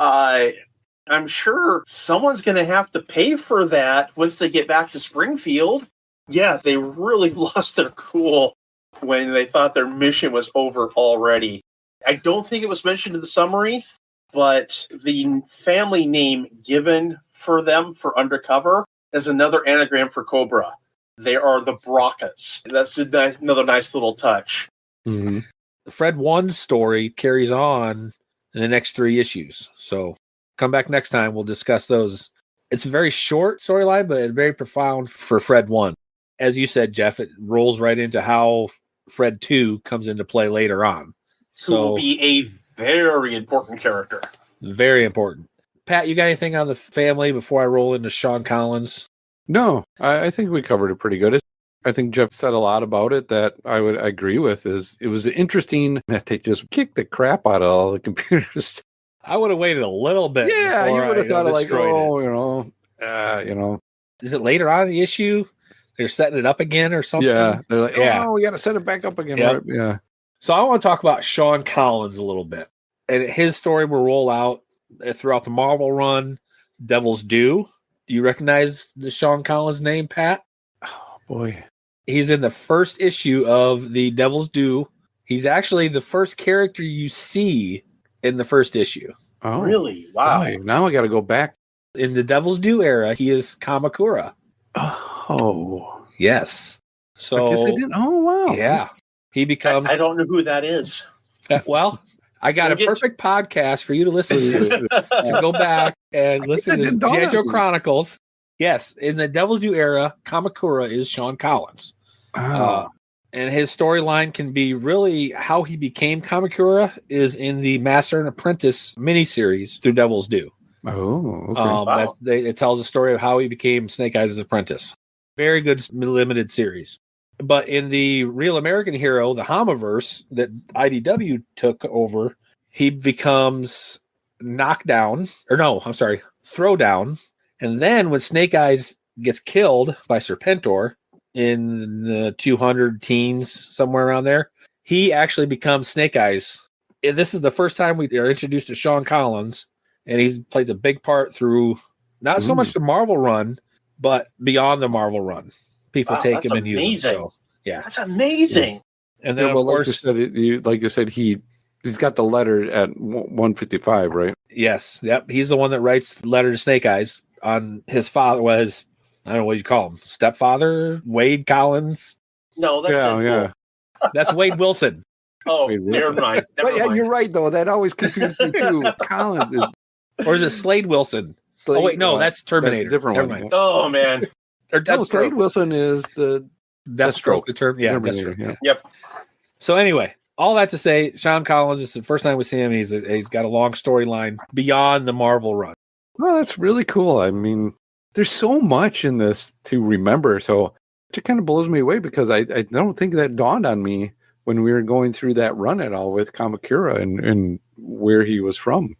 I'm sure someone's going to have to pay for that once they get back to Springfield. Yeah, they really lost their cool when they thought their mission was over already. I don't think it was mentioned in the summary, but the family name given for them for undercover is another anagram for Cobra. They are the Bracas. That's another nice little touch. Mm-hmm. The Fred 1 story carries on in the next 3 issues. So come back next time. We'll discuss those. It's a very short storyline, but very profound for Fred 1. As you said, Jeff, it rolls right into how Fred 2 comes into play later on. Who will be a very important character. Very important. Pat, you got anything on the family before I roll into Sean Collins? No, I think we covered it pretty good. I think Jeff said a lot about it that I would agree with. Is it was interesting that they just kicked the crap out of all the computers. I would have waited a little bit. Yeah, you would have thought of like, destroyed it. Is it later on in the issue? They're setting it up again or something? Yeah, they're like, Yeah. we got to set it back up again. Yep. Right? Yeah. So I want to talk about Sean Collins a little bit. And his story will roll out throughout the Marvel run, Devil's Due. Do you recognize the Sean Collins name, Pat? Oh, boy. He's in the first issue of the Devil's Due. He's actually the first character you see in the first issue. Oh, Really? Wow. boy. Now I got to go back. In the Devil's Due era, he is Kamakura. Oh. Yes. So I guess I didn't. Oh, wow. yeah. He becomes I don't know who that is. well, I got a perfect podcast for you to listen to. To go back and listen to G.I.Joe Chronicles. Yes, in the Devil's Due era, Kamakura is Sean Collins. Oh. And his storyline can be really how he became Kamakura is in the Master and Apprentice miniseries through Devil's Due. Oh, okay. It tells the story of how he became Snake Eyes' apprentice. Very good limited series. But in the Real American Hero, the Hamaverse that IDW took over, he becomes Throwdown. And then when Snake Eyes gets killed by Serpentor in the 200 teens, somewhere around there, he actually becomes Snake Eyes. And this is the first time we are introduced to Sean Collins, and he plays a big part through not so much the Marvel run, but beyond the Marvel run. People take him and use him. So, yeah. That's amazing. And then, of course, like you said, he's got the letter at 155, right? Yes. Yep. He's the one that writes the letter to Snake Eyes on his father was, I don't know what you call him, stepfather, Wade Collins. No, that's yeah. That's Wade Wilson. Oh, never mind. You're right, though. That always confused me, too. Collins is... Or is it Slade Wilson? Oh, wait, no, that's Terminator. That's a different Never one. mind. Oh, man. Or No, Slade Wilson is the Deathstroke. The term, yeah, Terminator, Deathstroke. yeah. Yep. So anyway, all that to say, Sean Collins, it's the first time we see him. He's got a long storyline beyond the Marvel run. Well, that's really cool. I mean, there's so much in this to remember. So it just kind of blows me away because I don't think that dawned on me when we were going through that run at all with Kamakura and where he was from.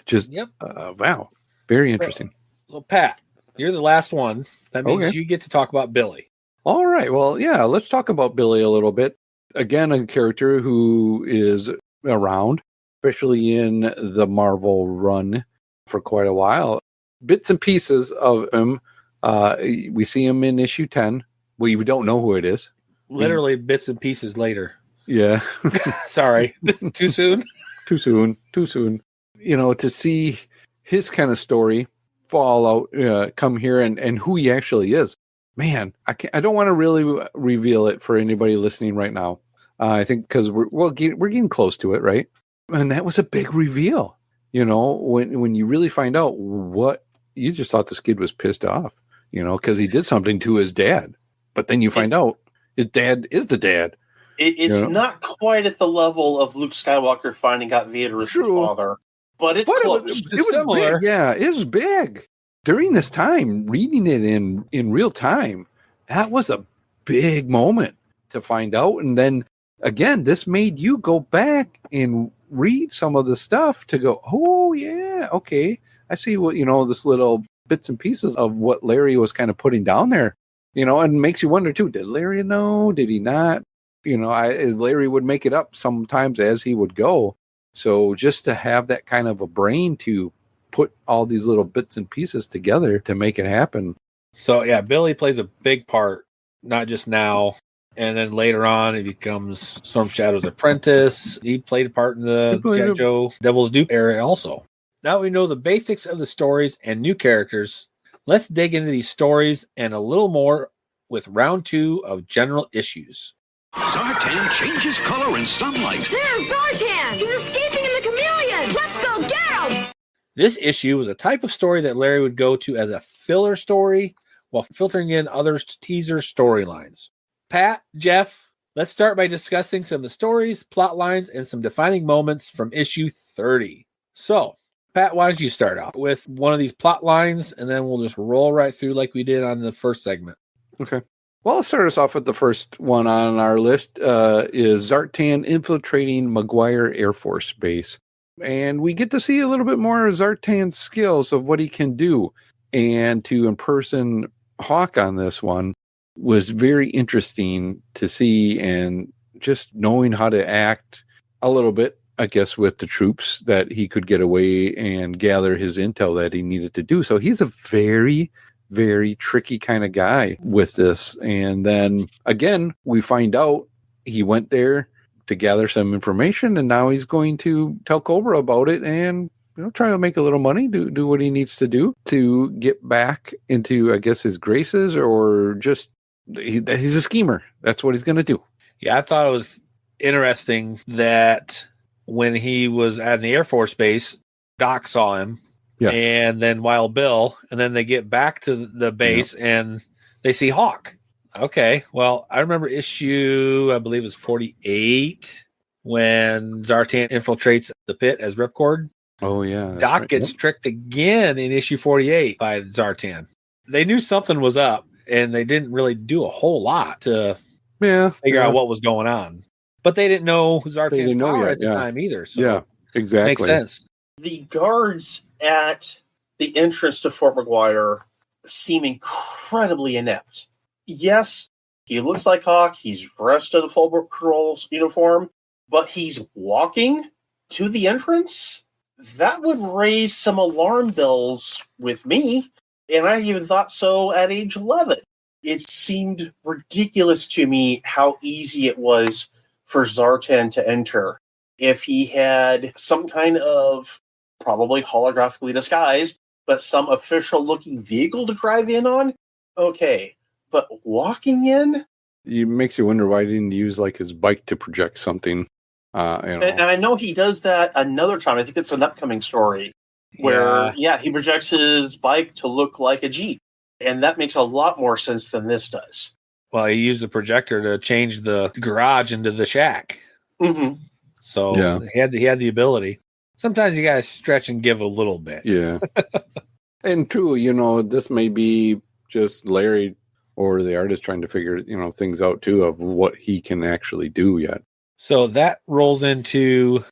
Just, wow. Very interesting. So, Pat, you're the last one. That means you get to talk about Billy. All right. Well, yeah, let's talk about Billy a little bit. Again, a character who is around, especially in the Marvel run for quite a while. Bits and pieces of him. We see him in issue 10. We don't know who it is. Literally bits and pieces later. Yeah. Sorry. Too soon? Too soon. You know, to see his kind of story fall out, come here and who he actually is. Man, I don't want to really reveal it for anybody listening right now. I think because we're getting close to it, right? And that was a big reveal. You know, when you really find out what you just thought this kid was pissed off, you know, because he did something to his dad. But then you find out his dad is the dad. It's not quite at the level of Luke Skywalker finding out Vader is his father, but it's close. It was big. Yeah, it was big. During this time, reading it in real time, that was a big moment to find out. And then again, this made you go back and read some of the stuff to go, oh yeah, okay. I see what, you know, this little bits and pieces of what Larry was kind of putting down there, you know, and makes you wonder too, did Larry know? Did he not? You know, Larry would make it up sometimes as he would go. So just to have that kind of a brain to put all these little bits and pieces together to make it happen. So yeah, Billy plays a big part, not just now. And then later on, he becomes Storm Shadow's apprentice. He played a part in the G.I. Joe Devil's Due era also. Now we know the basics of the stories and new characters. Let's dig into these stories and a little more with round 2 of general issues. Zartan changes color in sunlight. There's Zartan! He's escaping in the chameleon! Let's go get him! This issue was a type of story that Larry would go to as a filler story while filtering in other teaser storylines. Pat, Jeff, let's start by discussing some of the stories, plot lines, and some defining moments from issue 30. So, Pat, why don't you start off with one of these plot lines, and then we'll just roll right through like we did on the first segment. Okay. Well, let's start us off with the first one on our list is Zartan infiltrating Mcguire Air Force Base. And we get to see a little bit more of Zartan's skills of what he can do. And to imperson Hawk on this one was very interesting to see, and just knowing how to act a little bit, I guess, with the troops, that he could get away and gather his intel that he needed to do. So he's a very, very tricky kind of guy with this. And then again, we find out he went there to gather some information, and now he's going to tell Cobra about it and, you know, try to make a little money, do what he needs to do to get back into, I guess, his graces, or just he's a schemer. That's what he's going to do. Yeah, I thought it was interesting that when he was at the Air Force Base, Doc saw him. Yes. And then Wild Bill, and then they get back to the base and they see Hawk. Okay, well, I remember issue, I believe it was 48, when Zartan infiltrates the pit as Ripcord. Oh, yeah. Doc gets tricked again in issue 48 by Zartan. They knew something was up, and they didn't really do a whole lot to figure out what was going on. But they didn't know Zartan's power at the time either. So yeah, exactly. Makes sense. The guards at the entrance to Fort Mcguire seem incredibly inept. Yes, he looks like Hawk. He's dressed in a full patrol's uniform, but he's walking to the entrance. That would raise some alarm bells with me, and I even thought so at age 11. It seemed ridiculous to me how easy it was for Zartan to enter. If he had some kind of, probably holographically disguised, but some official-looking vehicle to drive in on, okay. But walking in? It makes you wonder why he didn't use like his bike to project something. And I know he does that another time. I think it's an upcoming story where, he projects his bike to look like a Jeep. And that makes a lot more sense than this does. Well, he used the projector to change the garage into the shack. Mm-hmm. So he had the ability. Sometimes you gotta stretch and give a little bit. Yeah. And true, you know, this may be just Larry or the artist trying to figure, you know, things out too of what he can actually do yet. So that rolls into,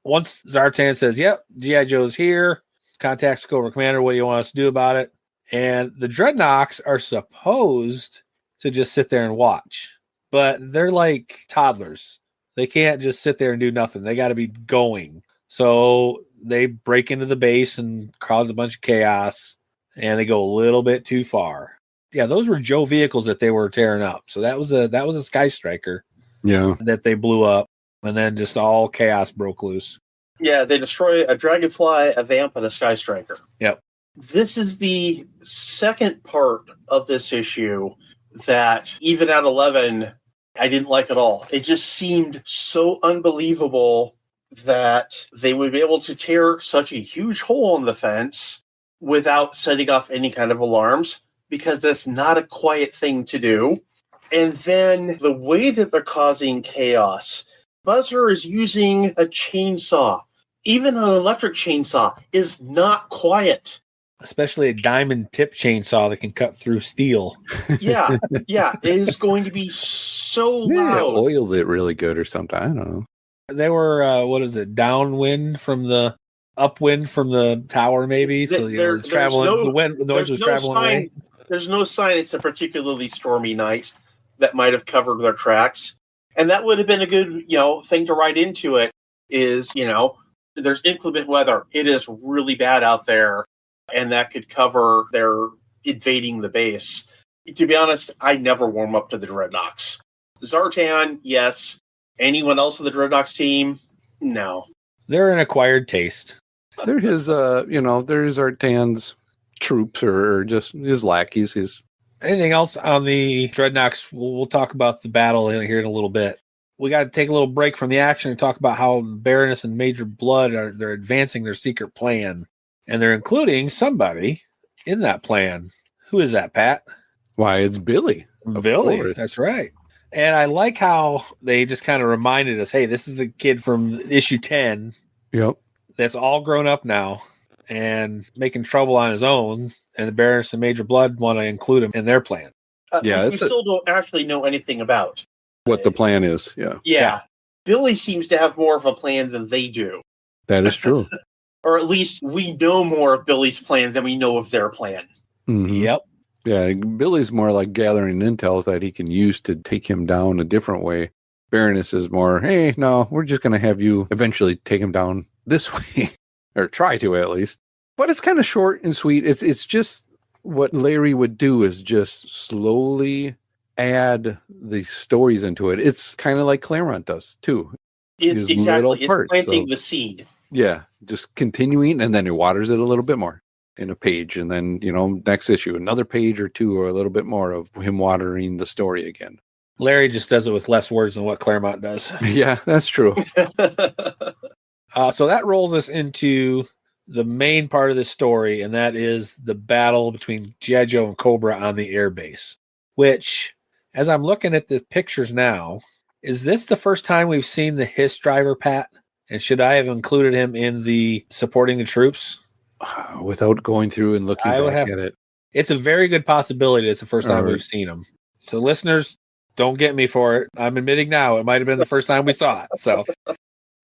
once Zartan says, yep, G.I. Joe's here, contacts Cobra Commander, what do you want us to do about it? And the Drednoks are supposed to just sit there and watch, but they're like toddlers. They can't just sit there and do nothing. They got to be going. So they break into the base and cause a bunch of chaos, and they go a little bit too far. Yeah, those were Joe vehicles that they were tearing up. So that was a Sky Striker. Yeah. That they blew up, and then just all chaos broke loose. Yeah, they destroy a Dragonfly, a Vamp, and a Sky Striker. Yep. This is the second part of this issue that, even at 11, I didn't like at all. It just seemed so unbelievable that they would be able to tear such a huge hole in the fence without setting off any kind of alarms, because that's not a quiet thing to do. And then the way that they're causing chaos, Buzzer is using a chainsaw. Even an electric chainsaw is not quiet. Especially a diamond tip chainsaw that can cut through steel. Yeah, it is going to be so loud. Oiled it really good or something. I don't know. They were, downwind from the upwind from the tower, maybe. So it's traveling. The noise was traveling away. There's no sign it's a particularly stormy night that might have covered their tracks. And that would have been a good, thing to write into it is, there's inclement weather. It is really bad out there. And that could cover their invading the base. To be honest, I never warm up to the Drednoks. Zartan, yes. Anyone else on the Drednoks team? No. They're an acquired taste. They're his, they're Zartan's troops or just his lackeys. Anything else on the Drednoks? We'll talk about the battle here in a little bit. We got to take a little break from the action and talk about how Baroness and Major Blood they're advancing their secret plan. And they're including somebody in that plan. Who is that, Pat? Why, it's Billy. Billy, that's right. And I like how they just kind of reminded us, hey, this is the kid from issue 10. Yep. That's all grown up now and making trouble on his own. And the Baroness and Major Blood want to include him in their plan. Yeah, which we still don't actually know anything about. what the plan is. Yeah, Yeah. Billy seems to have more of a plan than they do. that is true. Or at least we know more of Billy's plan than we know of their plan. Mhm. Yep. Yeah, Billy's more like gathering intel that he can use to take him down a different way. Baroness is more, hey, no, we're just going to have you eventually take him down this way, or try to at least. But it's kind of short and sweet. It's just what Larry would do is just slowly add the stories into it. It's kind of like Claremont does too. It's These little exactly. It's parts planting of- the seed. Yeah, just continuing, and then he waters it a little bit more in a page, and then, you know, next issue, another page or two, or a little bit more of him watering the story again. Larry just does it with less words than what Claremont does. Yeah, that's true. So that rolls us into the main part of the story, and that is the battle between G.I. Joe and Cobra on the airbase, which, as I'm looking at the pictures now, is this the first time we've seen the HISS driver, Pat? And should I have included him in the supporting the troops? Without going through and looking back at it. It's a very good possibility it's the first time All right. we've seen him. So listeners, don't get me for it. I'm admitting now it might have been the first time we saw it. So,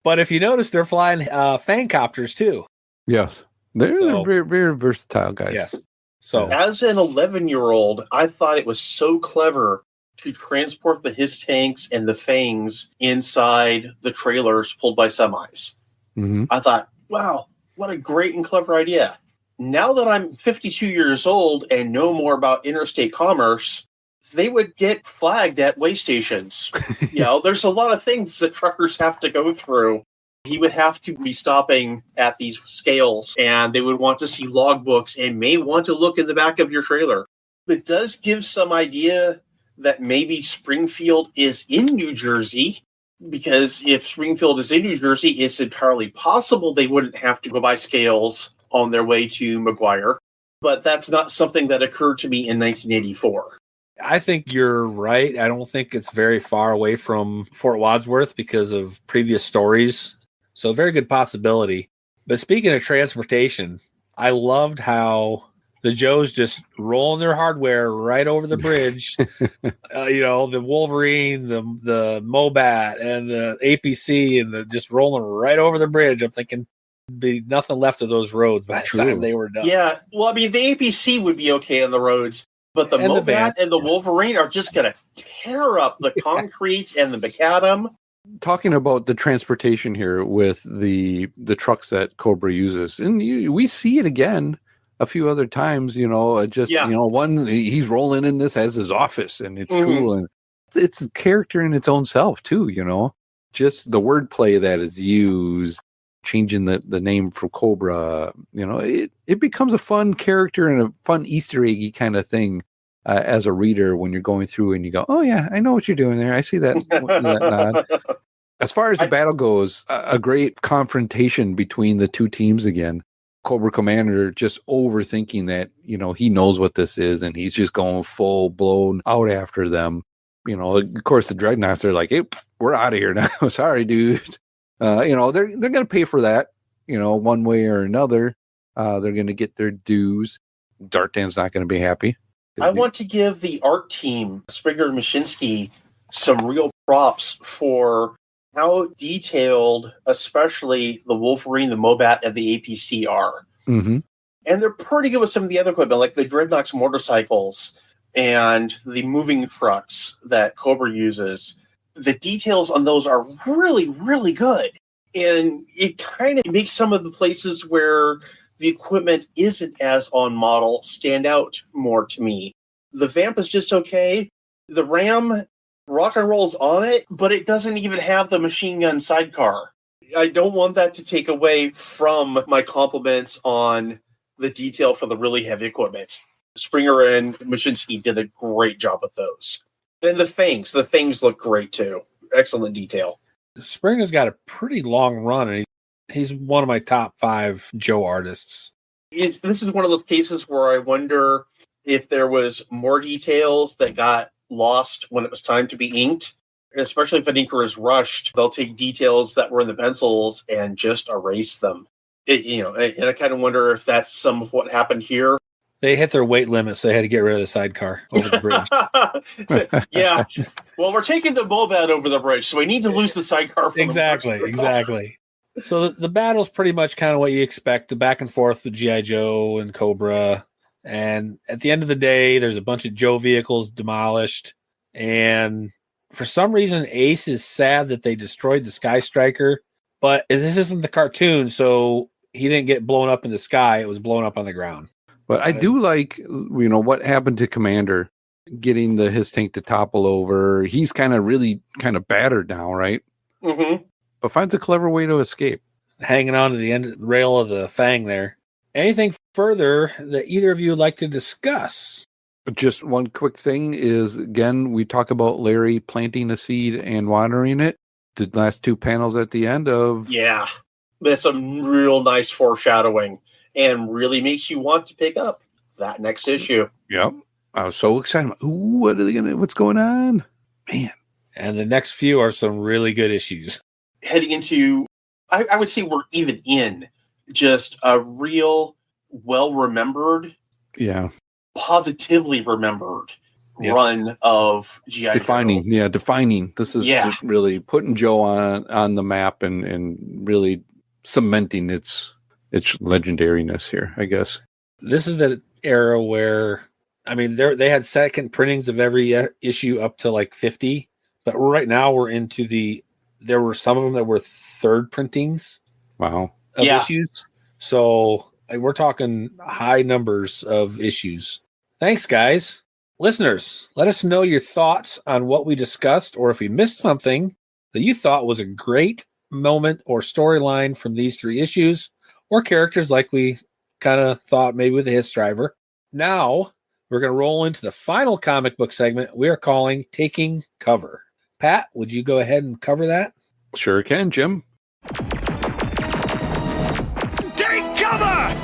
but if you notice, they're flying fan copters too. Yes. They're very, very versatile guys. Yes. So as an 11-year-old, I thought it was so clever to transport the HISS tanks and the fangs inside the trailers pulled by semis. Mm-hmm. I thought, wow, what a great and clever idea. Now that I'm 52 years old and know more about interstate commerce, they would get flagged at way stations. There's a lot of things that truckers have to go through. He would have to be stopping at these scales, and they would want to see logbooks and may want to look in the back of your trailer. It does give some idea that maybe Springfield is in New Jersey, because if Springfield is in New Jersey, it's entirely possible they wouldn't have to go by scales on their way to Mcguire. But that's not something that occurred to me in 1984. I think you're right. I don't think it's very far away from Fort Wadsworth because of previous stories. So a very good possibility. But speaking of transportation, I loved how the Joes just rolling their hardware right over the bridge. The Wolverine, the Mobat, and the APC, and just rolling right over the bridge. I'm thinking there'd be nothing left of those roads by the time they were done. Yeah, well, I mean, the APC would be okay on the roads, but the Mobat and the Wolverine are just going to tear up the concrete and the macadam. Talking about the transportation here with the trucks that Cobra uses, and we see it again a few other times, one, he's rolling in this as his office, and it's cool, and it's a character in its own self too, just the wordplay that is used, changing the name from Cobra, it becomes a fun character and a fun Easter eggy kind of thing as a reader when you're going through and you go, oh yeah, I know what you're doing there. I see that, that nod. As far as the battle goes, a great confrontation between the two teams again. Cobra Commander just overthinking that, he knows what this is, and he's just going full blown out after them. Of course, the Drednoks are like, hey, we're out of here now. Sorry, dude. They're going to pay for that, one way or another. They're going to get their dues. Dartan's not going to be happy. I want to give the art team, Springer and Mashinsky, some real props for how detailed, especially the Wolverine, the Mobat, and the APC are. Mm-hmm. And they're pretty good with some of the other equipment, like the Drednoks motorcycles and the moving trucks that Cobra uses. The details on those are really, really good. And it kind of makes some of the places where the equipment isn't as on model stand out more to me. The Vamp is just okay. The Ram, rock and roll's on it, but it doesn't even have the machine gun sidecar. I don't want that to take away from my compliments on the detail for the really heavy equipment. Springer and Mashinsky did a great job with those. And the fangs look great too. Excellent detail. Springer's got a pretty long run, and he's one of my top 5 Joe artists. This is one of those cases where I wonder if there was more details that got lost when it was time to be inked. Especially if an inker is rushed, they'll take details that were in the pencils and just erase them. And I kind of wonder if that's some of what happened here. They hit their weight limit, so they had to get rid of the sidecar over the bridge. Yeah. Well, we're taking the Bobat over the bridge, so we need to lose the sidecar. Exactly. So the battle's pretty much kind of what you expect, the back and forth with G.I. Joe and Cobra. And at the end of the day, there's a bunch of Joe vehicles demolished. And for some reason, Ace is sad that they destroyed the Sky Striker. But this isn't the cartoon, so he didn't get blown up in the sky. It was blown up on the ground. But I do like, what happened to Commander, getting his tank to topple over. He's really battered now, right? Mm-hmm. But finds a clever way to escape. Hanging on to the end of the rail of the Fang there. Anything further that either of you would like to discuss? Just one quick thing is, again, we talk about Larry planting a seed and watering it. The last two panels at the end of... Yeah, that's some real nice foreshadowing. And really makes you want to pick up that next issue. Yep. I was so excited. Ooh, what's going on? Man. And the next few are some really good issues. Heading into, I would say we're even in just a real well-remembered, positively remembered run of G.I. Joe. Defining. This is just really putting Joe on the map and really cementing its legendariness here, I guess. This is the era where, they had second printings of every issue up to like 50, but right now we're into there were some of them that were third printings. Wow. Of issues. So we're talking high numbers of issues. Thanks, guys. Listeners, let us know your thoughts on what we discussed, or if we missed something that you thought was a great moment or storyline from these 3 issues. Or characters like we kind of thought maybe with the Hiss Driver. Now, we're going to roll into the final comic book segment we are calling Taking Cover. Pat, would you go ahead and cover that? Sure can, Jim. Take cover!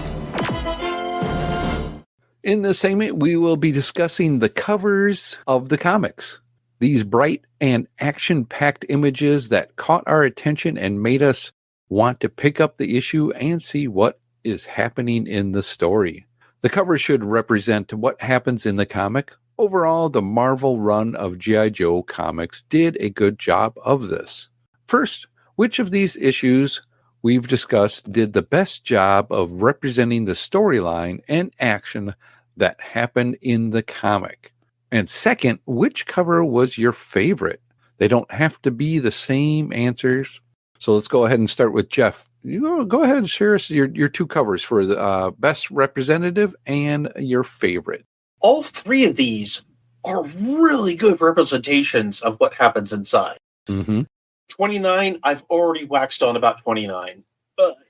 In this segment, we will be discussing the covers of the comics. These bright and action-packed images that caught our attention and made us want to pick up the issue and see what is happening in the story. The cover should represent what happens in the comic. Overall, the Marvel run of G.I. Joe comics did a good job of this. First, which of these issues we've discussed did the best job of representing the storyline and action that happened in the comic? And second, which cover was your favorite? They don't have to be the same answers. So let's go ahead and start with Jeff. You go ahead and share us your 2 covers for the best representative and your favorite. All 3 of these are really good representations of what happens inside. Mm-hmm. 29, I've already waxed on about 29.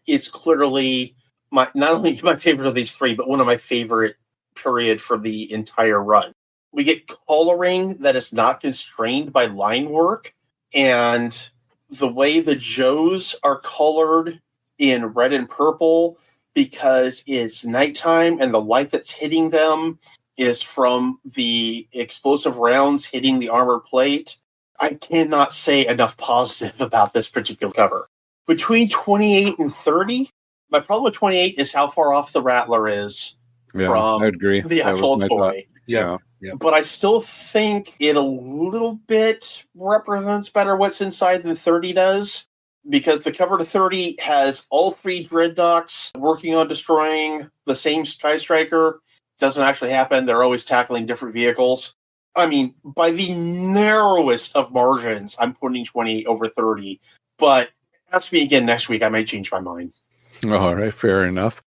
It's clearly not only my favorite of these 3, but one of my favorite period for the entire run. We get coloring that is not constrained by line work, and the way the Joes are colored in red and purple because it's nighttime and the light that's hitting them is from the explosive rounds hitting the armor plate. I cannot say enough positive about this particular cover. Between 28 and 30, my problem with 28 is how far off the Rattler is from I agree. The actual toy. Yeah. But I still think it a little bit represents better what's inside than 30 does, because the cover to 30 has all 3 Drednoks working on destroying the same Sky Striker. Doesn't actually happen. They're always tackling different vehicles. By the narrowest of margins, I'm putting 28 over 30. But ask me again next week. I might change my mind. All right, fair enough.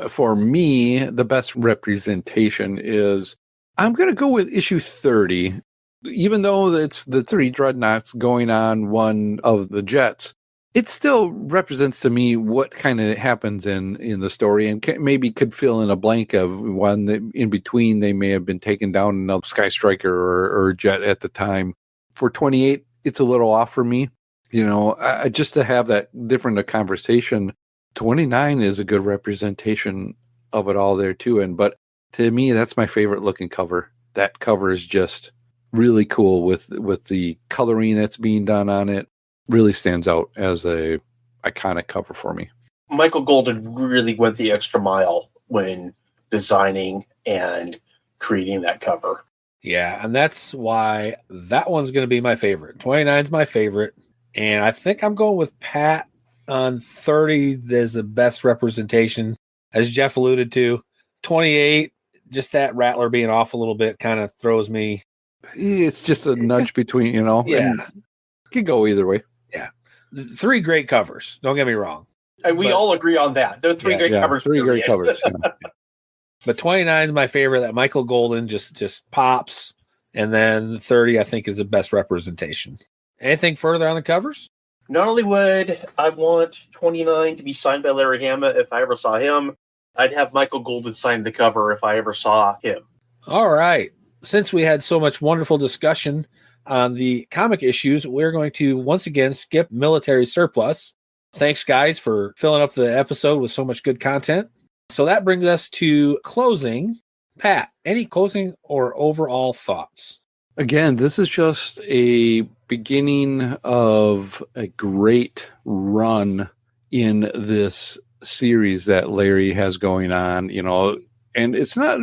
For me, the best representation is, I'm going to go with issue 30. Even though it's the 3 Drednoks going on one of the jets, it still represents to me what kind of happens in the story, and maybe could fill in a blank of one that in between they may have been taken down another Sky Striker or jet at the time. For 28, it's a little off for me. Just to have that different a conversation, 29 is a good representation of it all there too. But to me, that's my favorite looking cover. That cover is just really cool with the coloring that's being done on it. Really stands out as a iconic cover for me. Michael Golden really went the extra mile when designing and creating that cover. Yeah, and that's why that one's going to be my favorite. 29 is my favorite, and I think I'm going with Pat on 30 as the best representation, as Jeff alluded to. 28, just that Rattler being off a little bit kind of throws me. It's just a nudge between, you know. Yeah. And it could go either way. Yeah. 3 great covers. Don't get me wrong. And we all agree on that. There are 3 great covers. 3 great covers. Yeah. But 29 is my favorite. That Michael Golden just pops. And then 30, I think, is the best representation. Anything further on the covers? Not only would I want 29 to be signed by Larry Hama if I ever saw him, I'd have Michael Golden sign the cover if I ever saw him. All right. Since we had so much wonderful discussion on the comic issues, we're going to once again skip military surplus. Thanks, guys, for filling up the episode with so much good content. So that brings us to closing. Pat, any closing or overall thoughts? Again, this is just a beginning of a great run in this series that Larry has going on, you know, and it's not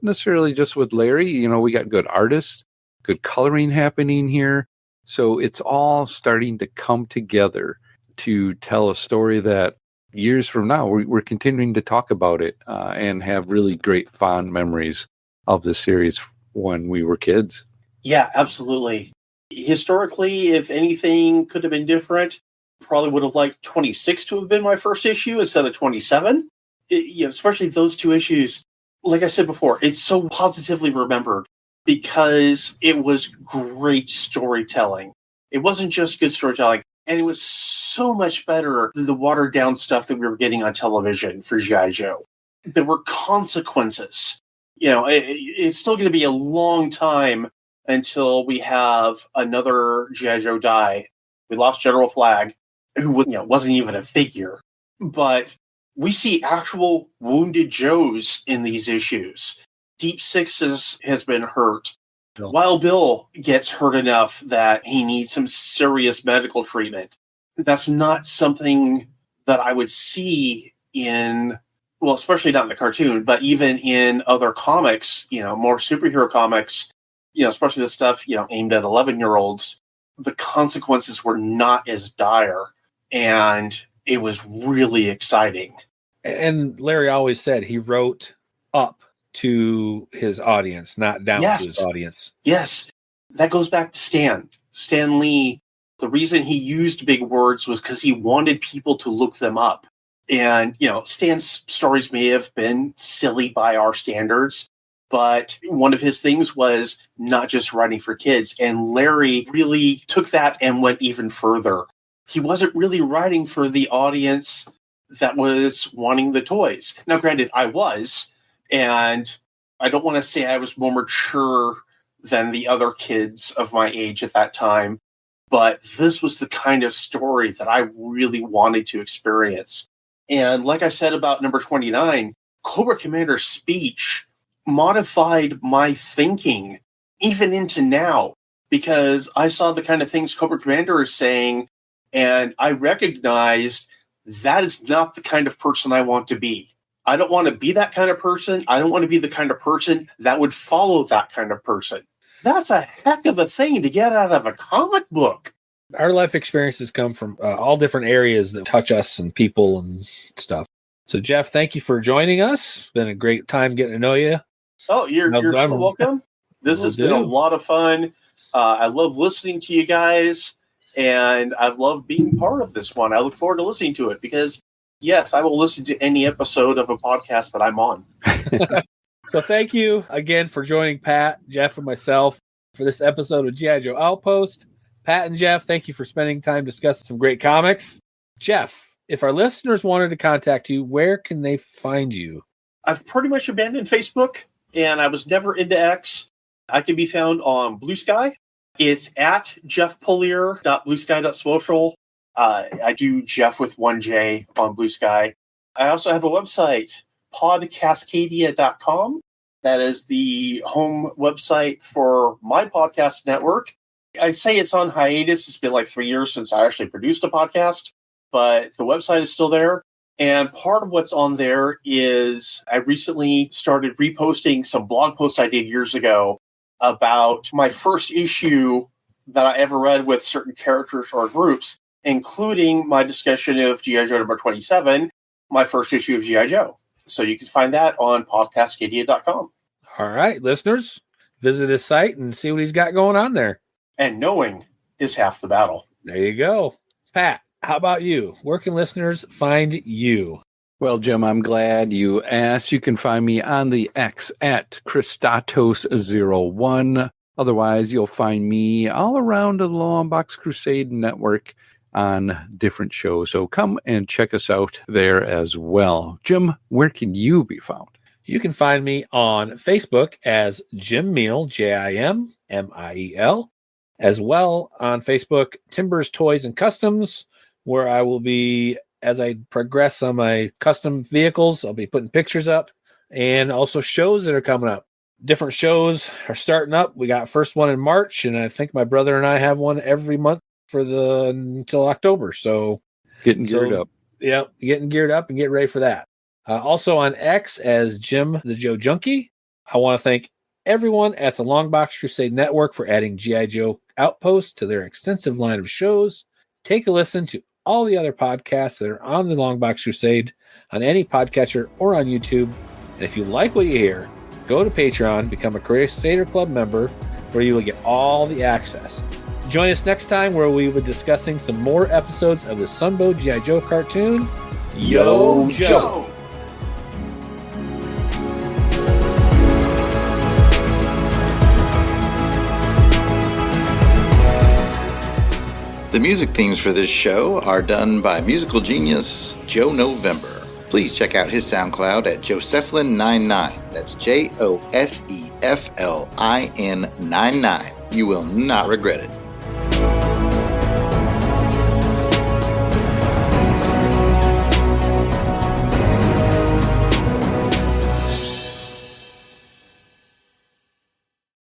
necessarily just with Larry. You know, we got good artists, good coloring happening here. So it's all starting to come together to tell a story that years from now, we're continuing to talk about it and have really great fond memories of the series when we were kids. Yeah, absolutely. Historically, if anything could have been different, probably would have liked 26 to have been my first issue instead of 27. Especially those 2 issues. Like I said before, it's so positively remembered because it was great storytelling. It wasn't just good storytelling, and it was so much better than the watered down stuff that we were getting on television for G.I. Joe. There were consequences. It's still going to be a long time until we have another G.I. Joe die. We lost General Flagg, who wasn't even a figure. But we see actual wounded Joes in these issues. Deep Sixes has been hurt. Wild Bill gets hurt enough that he needs some serious medical treatment. That's not something that I would see in, well, especially not in the cartoon, but even in other comics, more superhero comics, especially the stuff, aimed at 11-year-olds. The consequences were not as dire, and it was really exciting. And Larry always said he wrote up to his audience, not down to his audience. Yes. That goes back to Stan. Stan Lee, the reason he used big words was because he wanted people to look them up. And, Stan's stories may have been silly by our standards, but one of his things was not just writing for kids. And Larry really took that and went even further. He wasn't really writing for the audience that was wanting the toys. Now, granted, I was, and I don't want to say I was more mature than the other kids of my age at that time, but this was the kind of story that I really wanted to experience. And like I said about number 29, Cobra Commander's speech modified my thinking even into now, because I saw the kind of things Cobra Commander is saying, and I recognized that is not the kind of person I want to be. I don't want to be that kind of person. I don't want to be the kind of person that would follow that kind of person. That's a heck of a thing to get out of a comic book. Our life experiences come from all different areas that touch us and people and stuff. So, Jeff, thank you for joining us. Been a great time getting to know you. Oh, you're so welcome. This has been a lot of fun. I love listening to you guys, and I've loved being part of this one. I look forward to listening to it because, yes, I will listen to any episode of a podcast that I'm on. So thank you again for joining Pat, Jeff, and myself for this episode of G.I. Joe Outpost. Pat and Jeff, thank you for spending time discussing some great comics. Jeff, if our listeners wanted to contact you, where can they find you? I've pretty much abandoned Facebook, and I was never into X. I can be found on Blue Sky. It's at jeffpolier.bluesky.social. I do Jeff with 1J on Blue Sky. I also have a website, podcascadia.com. That is the home website for my podcast network. I'd say it's on hiatus. It's been like 3 years since I actually produced a podcast, but the website is still there. And part of what's on there is I recently started reposting some blog posts I did years ago about my first issue that I ever read with certain characters or groups, including my discussion of G.I. Joe number 27, my first issue of G.I. Joe. So you can find that on podcastcadia.com. All right, listeners, visit his site and see what he's got going on there. And knowing is half the battle. There you go. Pat, how about you? Where can listeners find you? Well, Jim, I'm glad you asked. You can find me on the X at Kristatos01. Otherwise, you'll find me all around the Longbox Crusade network on different shows. So come and check us out there as well. Jim, where can you be found? You can find me on Facebook as Jim Miel, Jimmiel, as well on Facebook, Timbers, Toys, and Customs, where I will be, as I progress on my custom vehicles, I'll be putting pictures up, and also shows that are coming up. Different shows are starting up. We got first one in March, and I think my brother and I have one every month until October. So getting geared up. Yeah, getting geared up and get ready for that. Also on X as Jim the Joe Junkie. I want to thank everyone at the Longbox Crusade Network for adding G.I.Joe Outpost to their extensive line of shows. Take a listen to all the other podcasts that are on the Longbox Crusade on any podcatcher or on YouTube. And if you like what you hear, go to Patreon, become a Crusader Club member, where you will get all the access. Join us next time where we will be discussing some more episodes of the Sunbow G.I. Joe cartoon, Yo Joe. The music themes for this show are done by musical genius Joe November. Please check out his SoundCloud at Josephline99. That's Josephline99. You will not regret it.